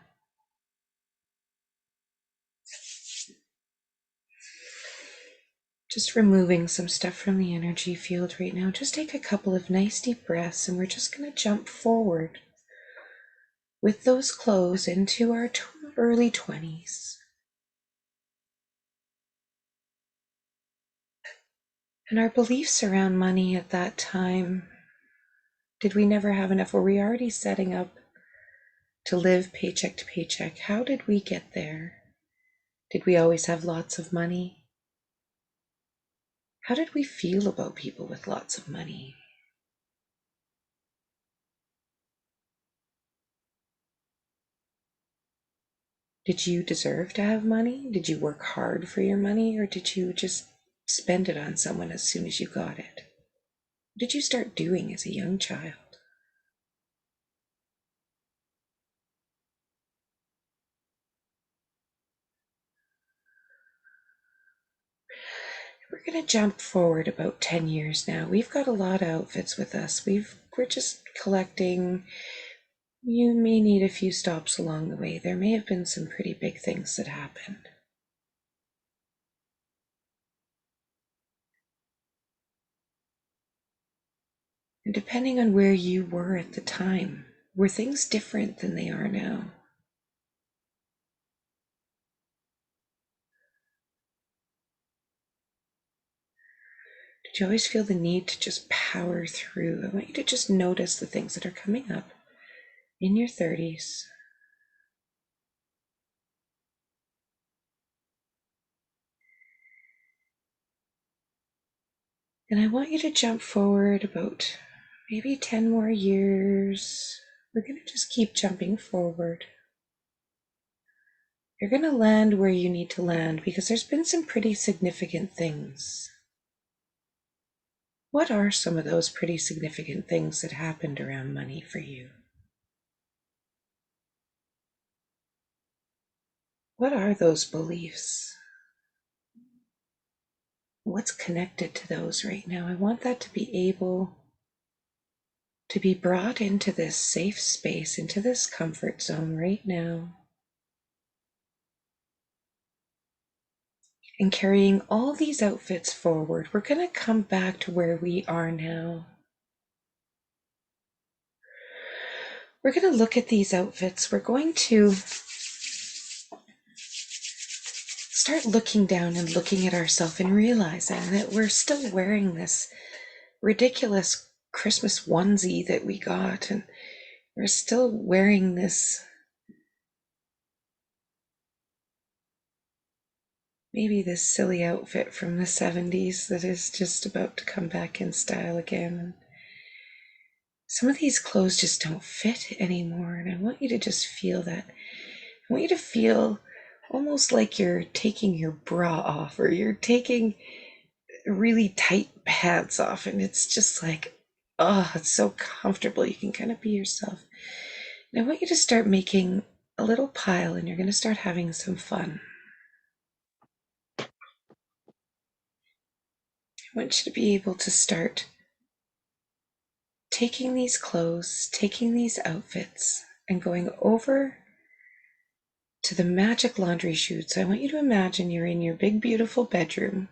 Just removing some stuff from the energy field right now. Just take a couple of nice deep breaths, and we're just going to jump forward with those clothes into our early 20s. And our beliefs around money at that time, did we never have enough? Were we already setting up to live paycheck to paycheck? How did we get there? Did we always have lots of money? How did we feel about people with lots of money? Did you deserve to have money? Did you work hard for your money, or did you just spend it on someone as soon as you got it? What did you start doing as a young child? We're going to jump forward about 10 years now. We've got a lot of outfits with us. We're just collecting. You may need a few stops along the way. There may have been some pretty big things that happened. And depending on where you were at the time, were things different than they are now? Did you always feel the need to just power through? I want you to just notice the things that are coming up in your 30s. And I want you to jump forward about maybe 10 more years. We're going to just keep jumping forward. You're going to land where you need to land because there's been some pretty significant things. What are some of those pretty significant things that happened around money for you? What are those beliefs? What's connected to those right now? I want that to be able to be brought into this safe space, into this comfort zone right now. And carrying all these outfits forward, we're going to come back to where we are now. we're going to look at these outfits. We're going to start looking down and looking at ourselves and realizing that we're still wearing this ridiculous Christmas onesie that we got, and we're still wearing this, maybe this silly outfit from the 70s that is just about to come back in style again. Some of these clothes just don't fit anymore, and I want you to just feel that. I want you to feel almost like you're taking your bra off, or you're taking really tight pants off, and it's just like, oh, it's so comfortable. You can kind of be yourself. And I want you to start making a little pile, and you're going to start having some fun. I want you to be able to start taking these clothes, taking these outfits, and going over to the magic laundry chute. So I want you to imagine you're in your big, beautiful bedroom,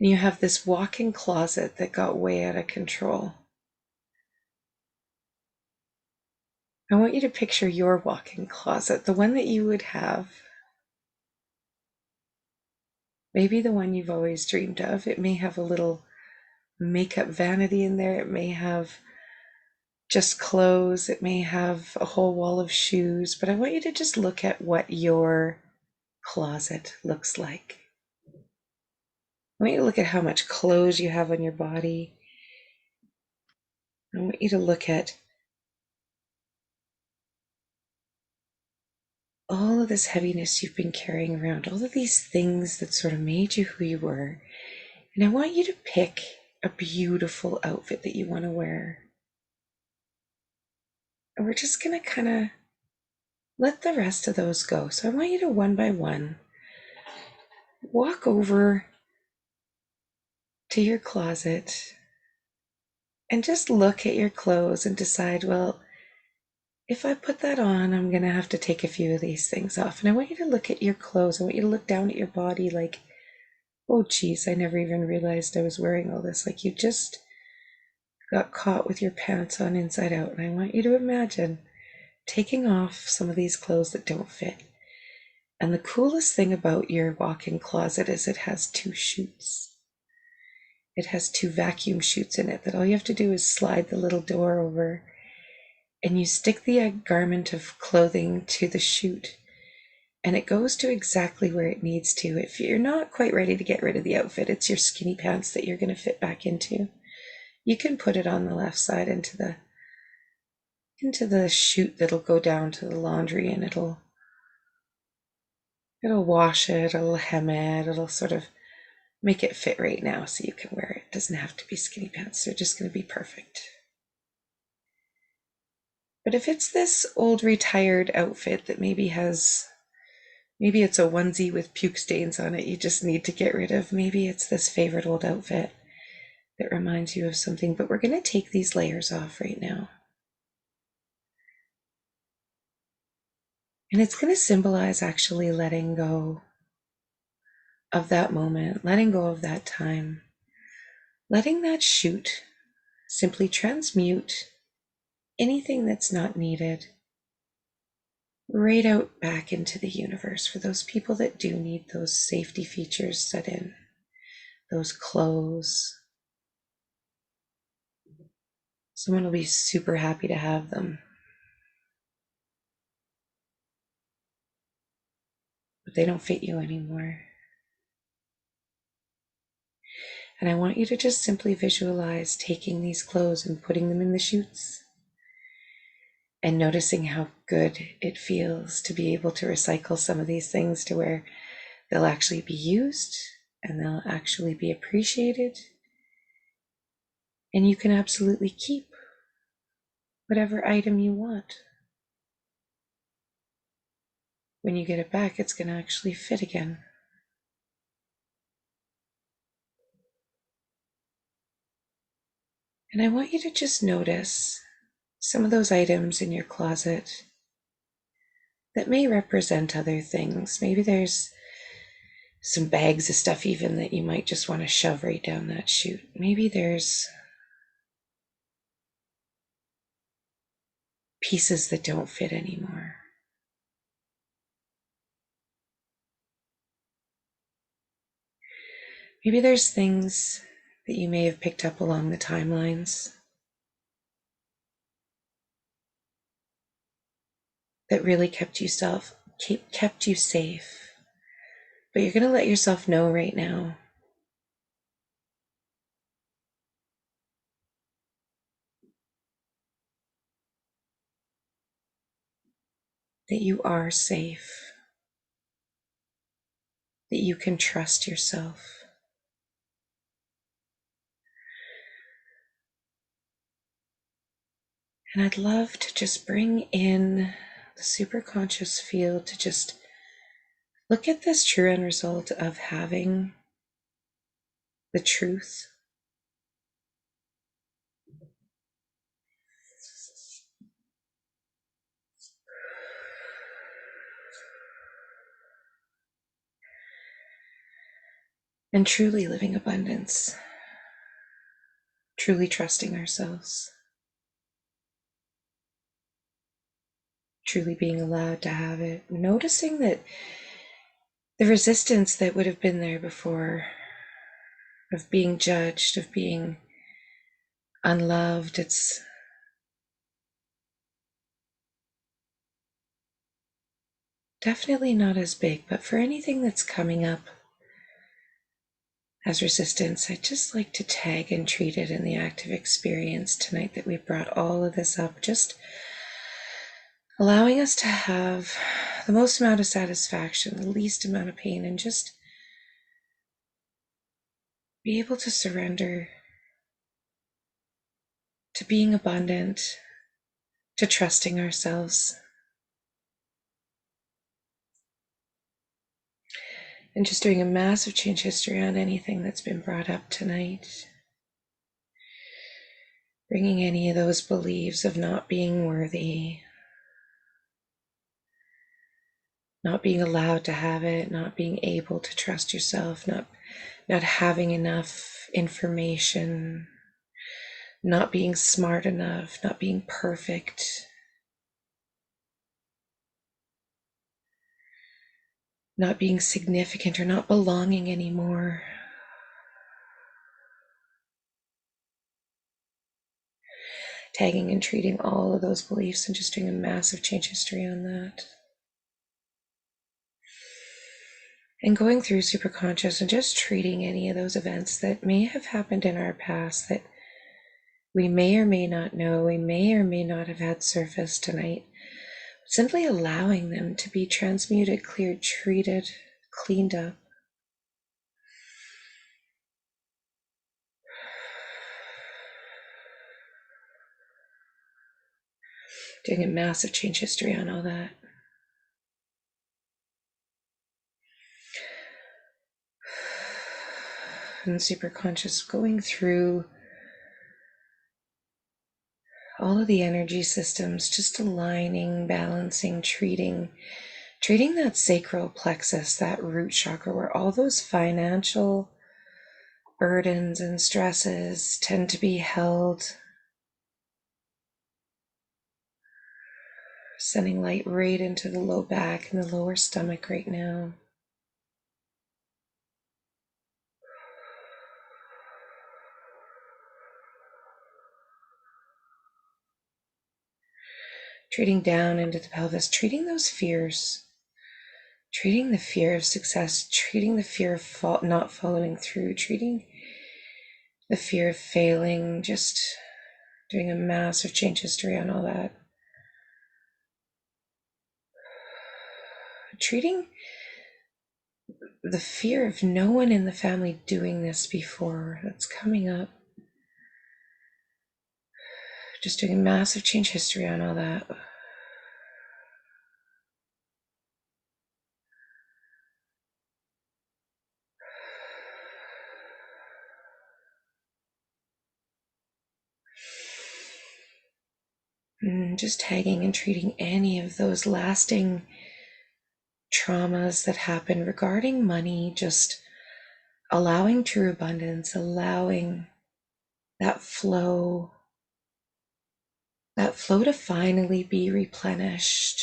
and you have this walk-in closet that got way out of control. I want you to picture your walk-in closet, the one that you would have. Maybe the one you've always dreamed of. It may have a little makeup vanity in there. It may have just clothes. It may have a whole wall of shoes. But I want you to just look at what your closet looks like. I want you to look at how much clothes you have on your body. I want you to look at all of this heaviness you've been carrying around, all of these things that sort of made you who you were. And I want you to pick a beautiful outfit that you want to wear. And we're just going to kind of let the rest of those go. So I want you to, one by one, walk over to your closet and just look at your clothes and decide, well, if I put that on, I'm going to have to take a few of these things off. And I want you to look at your clothes. I want you to look down at your body like, oh, geez, I never even realized I was wearing all this. Like you just got caught with your pants on inside out. And I want you to imagine taking off some of these clothes that don't fit. And the coolest thing about your walk-in closet is it has 2 chutes. It has 2 vacuum chutes in it that all you have to do is slide the little door over, and you stick the garment of clothing to the chute, and it goes to exactly where it needs to. If you're not quite ready to get rid of the outfit, it's your skinny pants that you're going to fit back into. You can put it on the left side into the chute that'll go down to the laundry, and it'll wash it, it'll hem it, it'll sort of make it fit right now so you can wear it. It doesn't have to be skinny pants. They're just going to be perfect. But if it's this old retired outfit that maybe it's a onesie with puke stains on it you just need to get rid of. Maybe it's this favorite old outfit that reminds you of something. But we're going to take these layers off right now. And it's going to symbolize actually letting go of that moment, letting go of that time, letting that chute simply transmute anything that's not needed right out back into the universe for those people that do need those safety features set in, those clothes. Someone will be super happy to have them. But they don't fit you anymore. And I want you to just simply visualize taking these clothes and putting them in the chutes and noticing how good it feels to be able to recycle some of these things to where they'll actually be used and they'll actually be appreciated. And you can absolutely keep whatever item you want. When you get it back, it's going to actually fit again. And I want you to just notice some of those items in your closet that may represent other things. Maybe there's some bags of stuff even that you might just want to shove right down that chute. Maybe there's pieces that don't fit anymore. Maybe there's things that you may have picked up along the timelines that really kept you safe. But you're going to let yourself know right now that you are safe, that you can trust yourself. And I'd love to just bring in the superconscious field to just look at this true end result of having the truth. And truly living abundance, truly trusting ourselves, truly being allowed to have it, noticing that the resistance that would have been there before, of being judged, of being unloved, it's definitely not as big. But for anything that's coming up as resistance, I'd just like to tag and treat it in the active experience tonight that we brought all of this up, just allowing us to have the most amount of satisfaction, the least amount of pain, and just be able to surrender to being abundant, to trusting ourselves, and just doing a massive change history on anything that's been brought up tonight. Bringing any of those beliefs of not being worthy, not being allowed to have it, not being able to trust yourself, not having enough information, not being smart enough, not being perfect, not being significant or not belonging anymore. Tagging and treating all of those beliefs and just doing a massive change history on that. And going through superconscious and just treating any of those events that may have happened in our past that we may or may not know, we may or may not have had surface tonight. Simply allowing them to be transmuted, cleared, treated, cleaned up. Doing a massive change history on all that. And superconscious going through all of the energy systems, just aligning, balancing, treating that sacral plexus, that root chakra, where all those financial burdens and stresses tend to be held. Sending light right into the low back and the lower stomach right now. Treating down into the pelvis, treating those fears, treating the fear of success, treating the fear of not following through, treating the fear of failing, just doing a massive change history on all that. Treating the fear of no one in the family doing this before that's coming up. Just doing a massive change history on all that. And just tagging and treating any of those lasting traumas that happen regarding money, just allowing true abundance, allowing that flow, that flow to finally be replenished.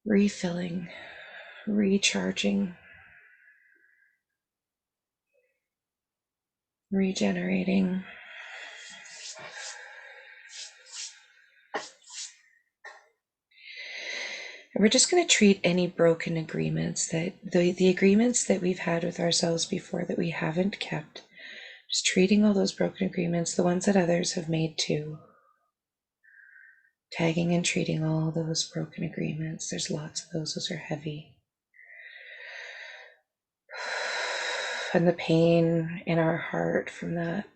Refilling, recharging, regenerating. And we're just going to treat any broken agreements, that the agreements that we've had with ourselves before that we haven't kept, just treating all those broken agreements, the ones that others have made too, tagging and treating all those broken agreements. There's lots of those are heavy. And the pain in our heart from that.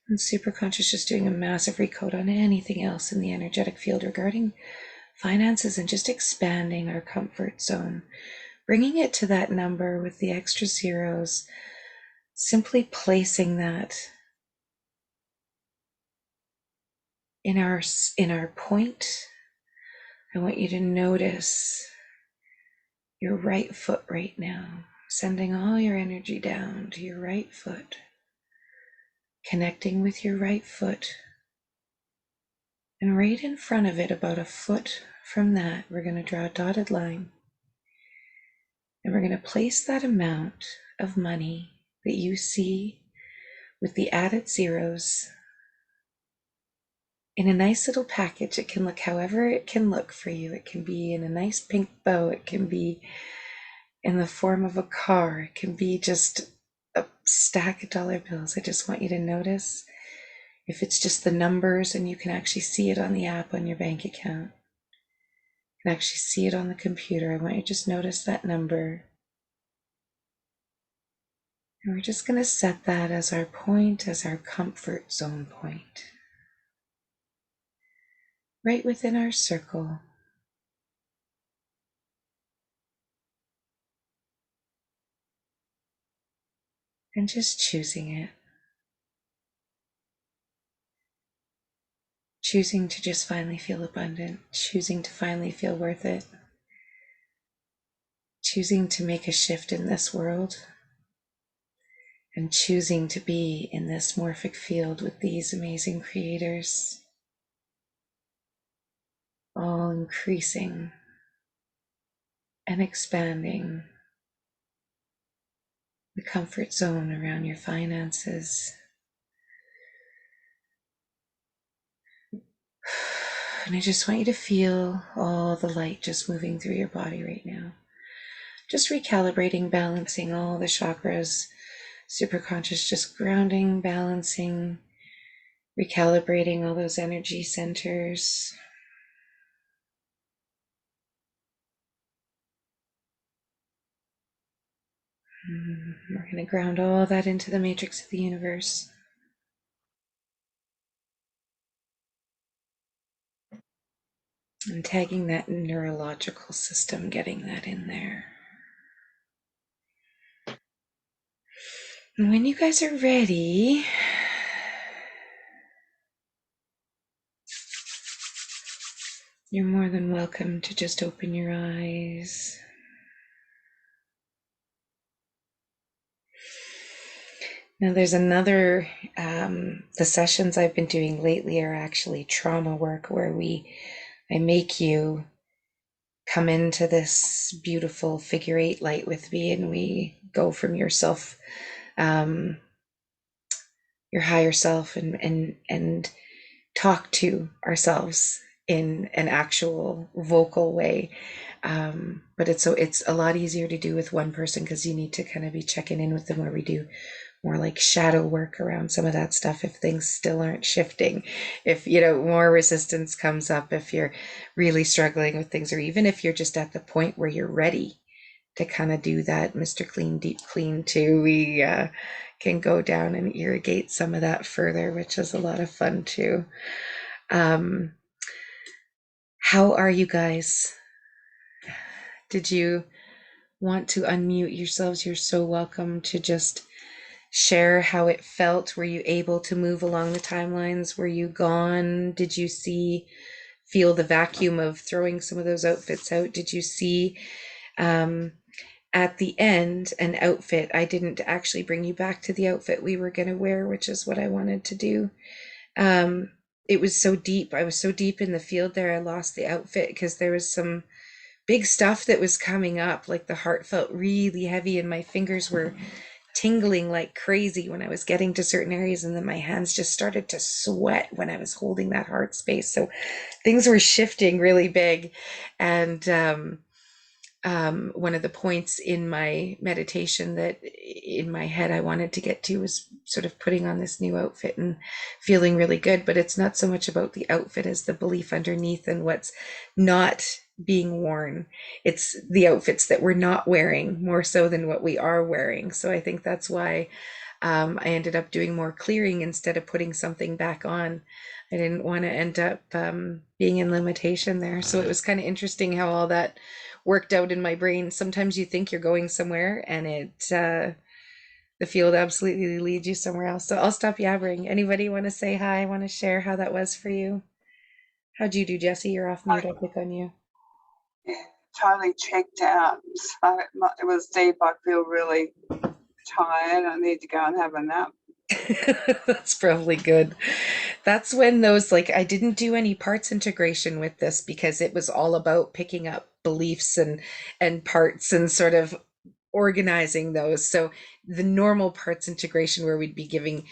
And superconscious just doing a massive recode on anything else in the energetic field regarding finances, and just expanding our comfort zone, bringing it to that number with the extra zeros, simply placing that in our point. I want you to notice your right foot right now, sending all your energy down to your right foot, connecting with your right foot. And right in front of it, about a foot from that, we're going to draw a dotted line. And we're going to place that amount of money that you see with the added zeros in a nice little package. It can look however it can look for you. It can be in a nice pink bow. It can be in the form of a car. It can be just a stack of dollar bills. I just want you to notice if it's just the numbers, and you can actually see it on the app on your bank account. You can actually see it on the computer. I want you to just notice that number. And we're just going to set that as our point, as our comfort zone point, right within our circle. And just choosing it. Choosing to just finally feel abundant. Choosing to finally feel worth it. Choosing to make a shift in this world. And choosing to be in this morphic field with these amazing creators. All increasing and expanding the comfort zone around your finances. And I just want you to feel all the light just moving through your body right now. Just recalibrating, balancing all the chakras, super conscious, just grounding, balancing, recalibrating all those energy centers. We're going to ground all that into the matrix of the universe. And tagging that neurological system, getting that in there. And when you guys are ready, you're more than welcome to just open your eyes. Now there's another, the sessions I've been doing lately are actually trauma work, where I make you come into this beautiful figure eight light with me, and we go from yourself, your higher self, and talk to ourselves in an actual vocal way. But it's a lot easier to do with one person, because you need to kind of be checking in with them, where we do more like shadow work around some of that stuff if things still aren't shifting, if more resistance comes up, if you're really struggling with things, or even if you're just at the point where you're ready to kind of do that Mr. Clean deep clean too. We can go down and irrigate some of that further, which is a lot of fun too. How are you guys? Did you want to unmute yourselves? You're so welcome to just share how it felt? Were you able to move along the timelines? Were you gone? Did you feel the vacuum of throwing some of those outfits out? Did you see um, at the end an outfit? I didn't actually bring you back to the outfit we were going to wear, which is what I wanted to do. Um, it was so deep. I was so deep in the field there, I lost the outfit because there was some big stuff that was coming up. Like the heart felt really heavy, and my fingers were tingling like crazy when I was getting to certain areas, and then my hands just started to sweat when I was holding that heart space. So things were shifting really big. And one of the points in my meditation that in my head I wanted to get to was sort of putting on this new outfit and feeling really good. But it's not so much about the outfit as the belief underneath and what's not being worn. It's the outfits that we're not wearing more so than what we are wearing. So I think that's why I ended up doing more clearing instead of putting something back on. I didn't want to end up being in limitation there. So it was kind of interesting how all that worked out in my brain. Sometimes you think you're going somewhere and the field absolutely leads you somewhere else. So I'll stop yabbering. Anybody want to say hi? Want to share how that was for you? How'd you do, Jesse? You're off mute. I'll pick on you. Yeah, totally checked out. So it was deep. I feel really tired. I need to go and have a nap. That's probably good. That's when those, like, I didn't do any parts integration with this because it was all about picking up beliefs and parts and sort of organizing those. So the normal parts integration where we'd be giving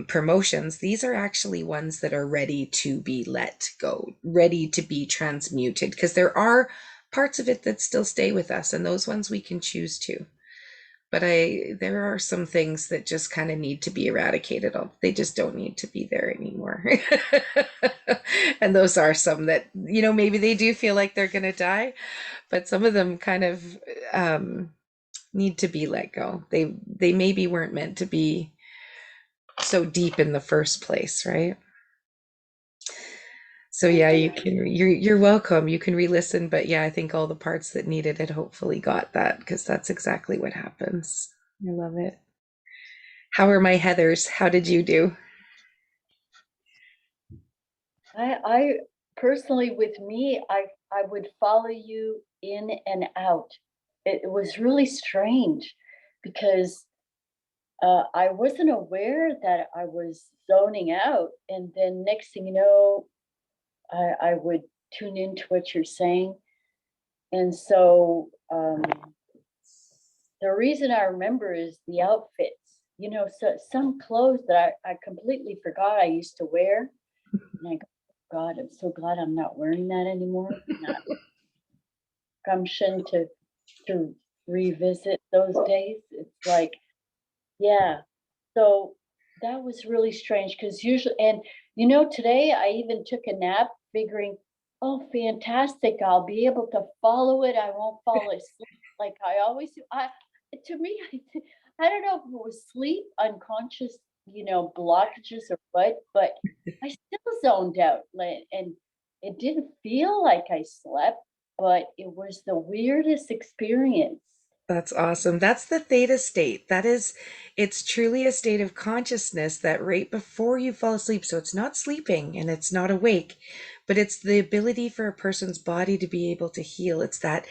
promotions, these are actually ones that are ready to be let go, ready to be transmuted, because there are parts of it that still stay with us, and those ones we can choose to. But there are some things that just kind of need to be eradicated. They just don't need to be there anymore. And those are some that, maybe they do feel like they're going to die, but some of them kind of need to be let go. They maybe weren't meant to be so deep in the first place, right? So yeah, you're welcome. You can re-listen, but yeah, I think all the parts that needed it hopefully got that, because that's exactly what happens. I love it. How are my Heathers? How did you do? I personally, with me, I would follow you in and out. It was really strange because I wasn't aware that I was zoning out, and then next thing you know, I would tune into what you're saying, and so the reason I remember is the outfits. So some clothes that I completely forgot I used to wear, and I go, God, I'm so glad I'm not wearing that anymore. Not gumption to revisit those days. It's like, yeah. So that was really strange because usually, and today I even took a nap, figuring, oh, fantastic, I'll be able to follow it. I won't fall asleep like I always do. To me, I don't know if it was sleep, unconscious, blockages or what, but I still zoned out, and it didn't feel like I slept, but it was the weirdest experience. That's awesome. That's the theta state. It's truly a state of consciousness that right before you fall asleep. So it's not sleeping and it's not awake, but it's the ability for a person's body to be able to heal. It's that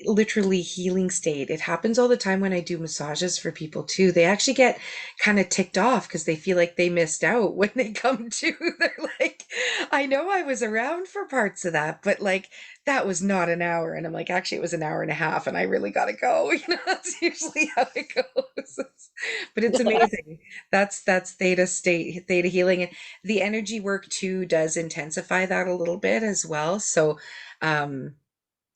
literally healing state. It happens all the time when I do massages for people too. They actually get kind of ticked off because they feel like they missed out when they come to. They're like, I know I was around for parts of that, but like that was not an hour. And I'm like, actually, it was an hour and a half, and I really got to go. That's usually how it goes. But it's amazing. That's theta state, theta healing. And the energy work too does intensify that a little bit as well. So, um,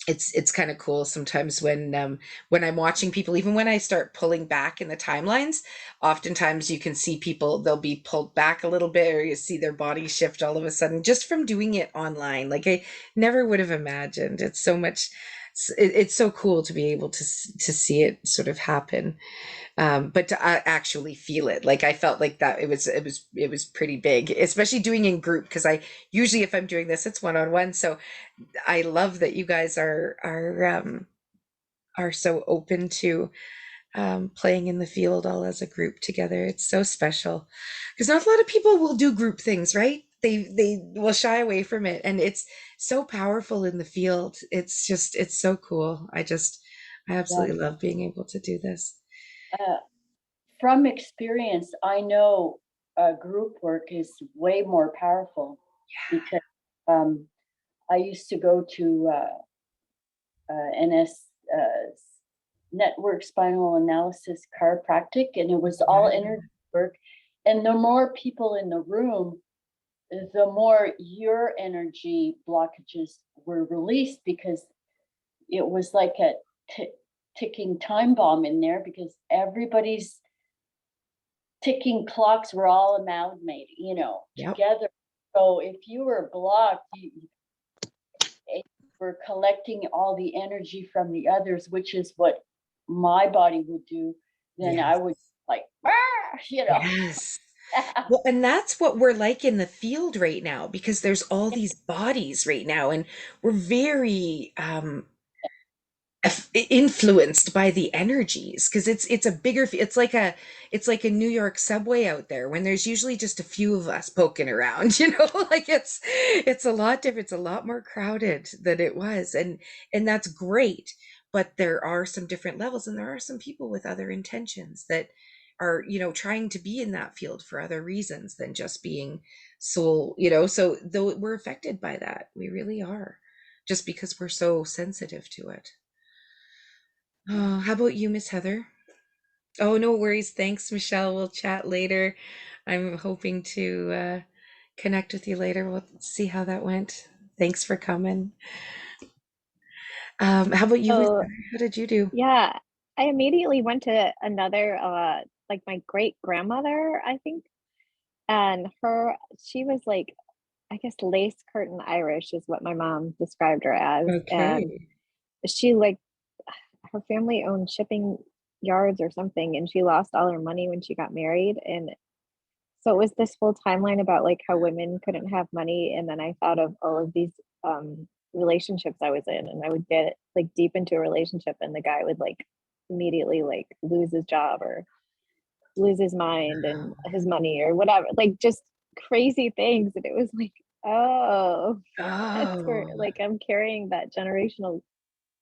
it's kind of cool sometimes when I'm watching people, even when I start pulling back in the timelines, oftentimes you can see people, they'll be pulled back a little bit, or you see their body shift all of a sudden just from doing it online. Like I never would have imagined. It's so much, it's so cool to be able to see it sort of happen, but to actually feel it. Like I felt like that it was pretty big, especially doing in group, because I usually, if I'm doing this, it's one-on-one. So I love that you guys are so open to playing in the field all as a group together. It's so special because not a lot of people will do group things, right? They will shy away from it, and it's so powerful in the field. It's so cool. I Yeah. absolutely love being able to do this. Uh, from experience, I know group work is way more powerful because um, I used to go to NS network spinal analysis chiropractic, and it was all Yeah. energy work. And the more people in the room, the more your energy blockages were released, because it was like a ticking time bomb in there, because everybody's ticking clocks were all amalgamated, Yep. together. So if you were blocked, you were collecting all the energy from the others, which is what my body would do. Then I Yes. would like, "Ah," Yes. Well, and that's what we're like in the field right now because there's all these bodies right now, and we're very influenced by the energies because it's a bigger it's like a New York subway out there when there's usually just a few of us poking around, like it's a lot different, it's a lot more crowded than it was, and that's great, but there are some different levels and there are some people with other intentions that are trying to be in that field for other reasons than just being soul, so though we're affected by that, we really are, just because we're so sensitive to it. Oh, how about you, Miss Heather? Oh, no worries. Thanks, Michelle. We'll chat later. I'm hoping to connect with you later. We'll see how that went. Thanks for coming. How about you, Miss So Heather? How did you do? yeah, I immediately went to another like my great grandmother, I think, and she was like, I guess lace curtain Irish is what my mom described her as. And Okay. she like her family owned shipping yards or something, and she lost all her money when she got married. And so it was this whole timeline about like how women couldn't have money. And then I thought of all of these relationships I was in, and I would get like deep into a relationship and the guy would like immediately like lose his job or lose his mind and his money or whatever, like just crazy things. And it was like, oh, that's where Oh, like I'm carrying that generational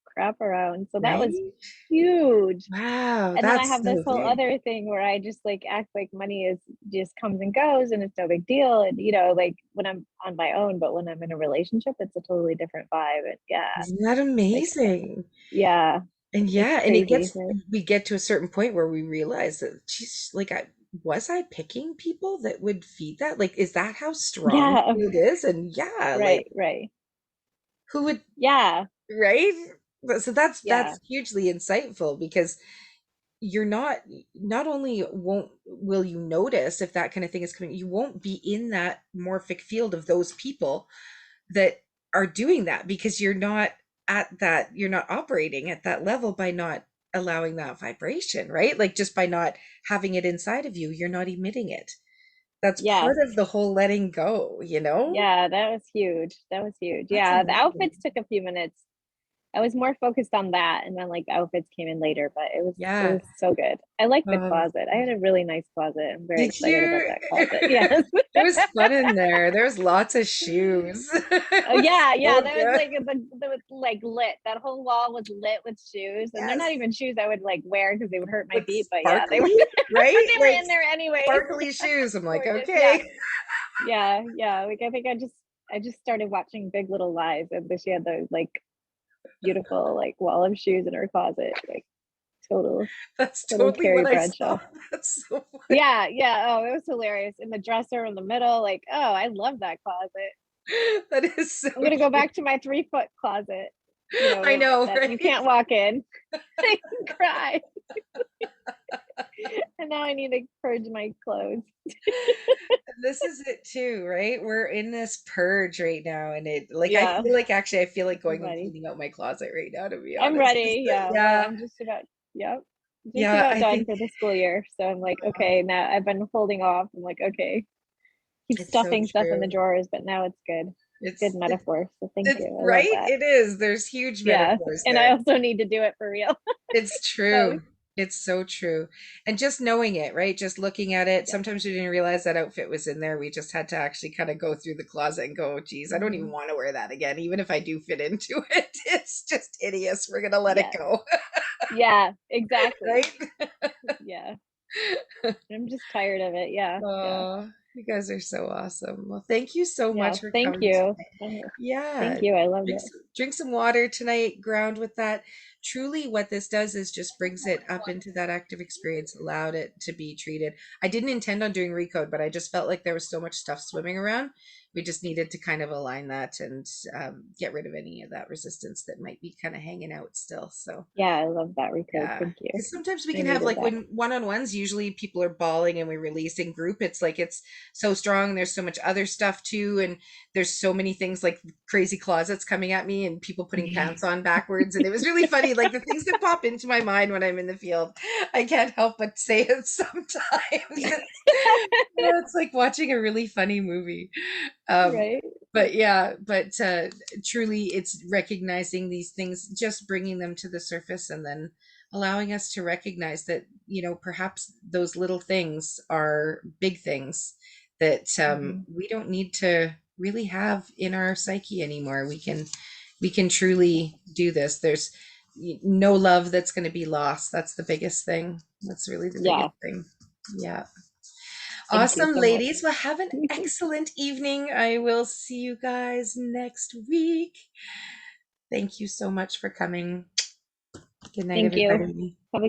crap around. So that was right? huge. Wow, And then I that's have this so whole big. other thing where I just like act like money is just comes and goes and it's no big deal. And like when I'm on my own, but when I'm in a relationship, it's a totally different vibe. And yeah, Isn't that like amazing? yeah, And it's yeah, and crazy. So we get to a certain point where we realize that, geez, like was I picking people that would feed that? Like, is that how strong yeah, it is? And yeah, like right, right. who would, Yeah, right? So yeah, that's hugely insightful because you're not only won't will you notice if that kind of thing is coming, you won't be in that morphic field of those people that are doing that because you're not operating at that level by not allowing that vibration, right? Like just by not having it inside of you, you're not emitting it. That's yes. part of the whole letting go, you know? Yeah, that was huge. That was huge. That's Yeah, the amazing. outfits took a few minutes. I was more focused on that, and then like the outfits came in later, but it Yeah. was so good. I like the Oh, closet. I had a really nice closet. I'm very did excited about you? that closet. Yes. It was fun in there. There's lots of shoes. It Oh was yeah, yeah. so That was good. like the was like lit. That whole wall was lit with shoes, and they're not Yes. even shoes I would like wear because they would hurt my Like feet. But yeah, they were sparkly, right? they were Like in there anyways. sparkly shoes. I'm like, Gorgeous. Yeah, okay. yeah, yeah. Like I think I just started watching Big Little Lies, and then she had the like beautiful like wall of shoes in her closet, like total That's total totally what Carrie I saw. Bradshaw. That's so funny. Yeah, yeah. Oh, it was hilarious. In the dresser in the middle, like, oh, I love that closet. That is so I'm gonna go cute. back to my 3 foot closet, I know, that you right? can't walk in. I can cry. And now I need to purge my clothes. This is it too, right? We're in this purge right now, and it like Yeah, I feel like I'm going and ready. cleaning out my closet right now, to be I'm honest. Just ready. Yeah, well, yeah, I'm just about, yep, just yeah. about I done think for the school year. So I'm like, okay, now I've been holding off. I'm like, okay, keep it's so stuffing stuff in the true. drawers, but now it's good. Good It's metaphor. So thank it's you. I love right. that. It is. There's huge Yeah. metaphors And I there. also need to do it for real. It's Both. true. It's so true. And just knowing it, right? Just looking at it. Yeah. Sometimes we didn't realize that outfit was in there. We just had to actually kind of go through the closet and go, geez, I don't even Mhm. want to wear that again. Even if I do fit into it, it's just hideous. We're gonna let it Yeah. go. Yeah, exactly. Right? Yeah. I'm just tired of it. Yeah. Yeah. Oh, you guys are so awesome. Well, thank you so Yeah. much for Thank coming you. tonight. Yeah, Thank you. I loved drink it. some, drink some water tonight, ground with that. Truly, what this does is just brings it up into that active experience, allowed it to be treated. I didn't intend on doing recode, but I just felt like there was so much stuff swimming around. We just needed to kind of align that and get rid of any of that resistance that might be kind of hanging out still. So, Yeah, I love that recode. yeah, Thank you. because sometimes we I can have needed like that. when one-on-ones, usually people are bawling and we release in group. It's like it's so strong. There's so much other stuff too, and there's so many things like crazy closets coming at me and people putting pants on backwards. And it was really funny, like the things that pop into my mind when I'm in the field. I can't help but say it sometimes. It's like watching a really funny movie. Um, Right? but yeah, but truly, it's recognizing these things, just bringing them to the surface, and then allowing us to recognize that, perhaps those little things are big things that Hmm. we don't need to really have in our psyche anymore. We can truly do this. There's no love that's going to be lost. That's the biggest thing. That's really the Yeah. biggest thing. Yeah. Thank you Awesome, so much. ladies. Well, have an excellent evening. I will see you guys next week. Thank you so much for coming. Good night, Thank you. everybody. Have a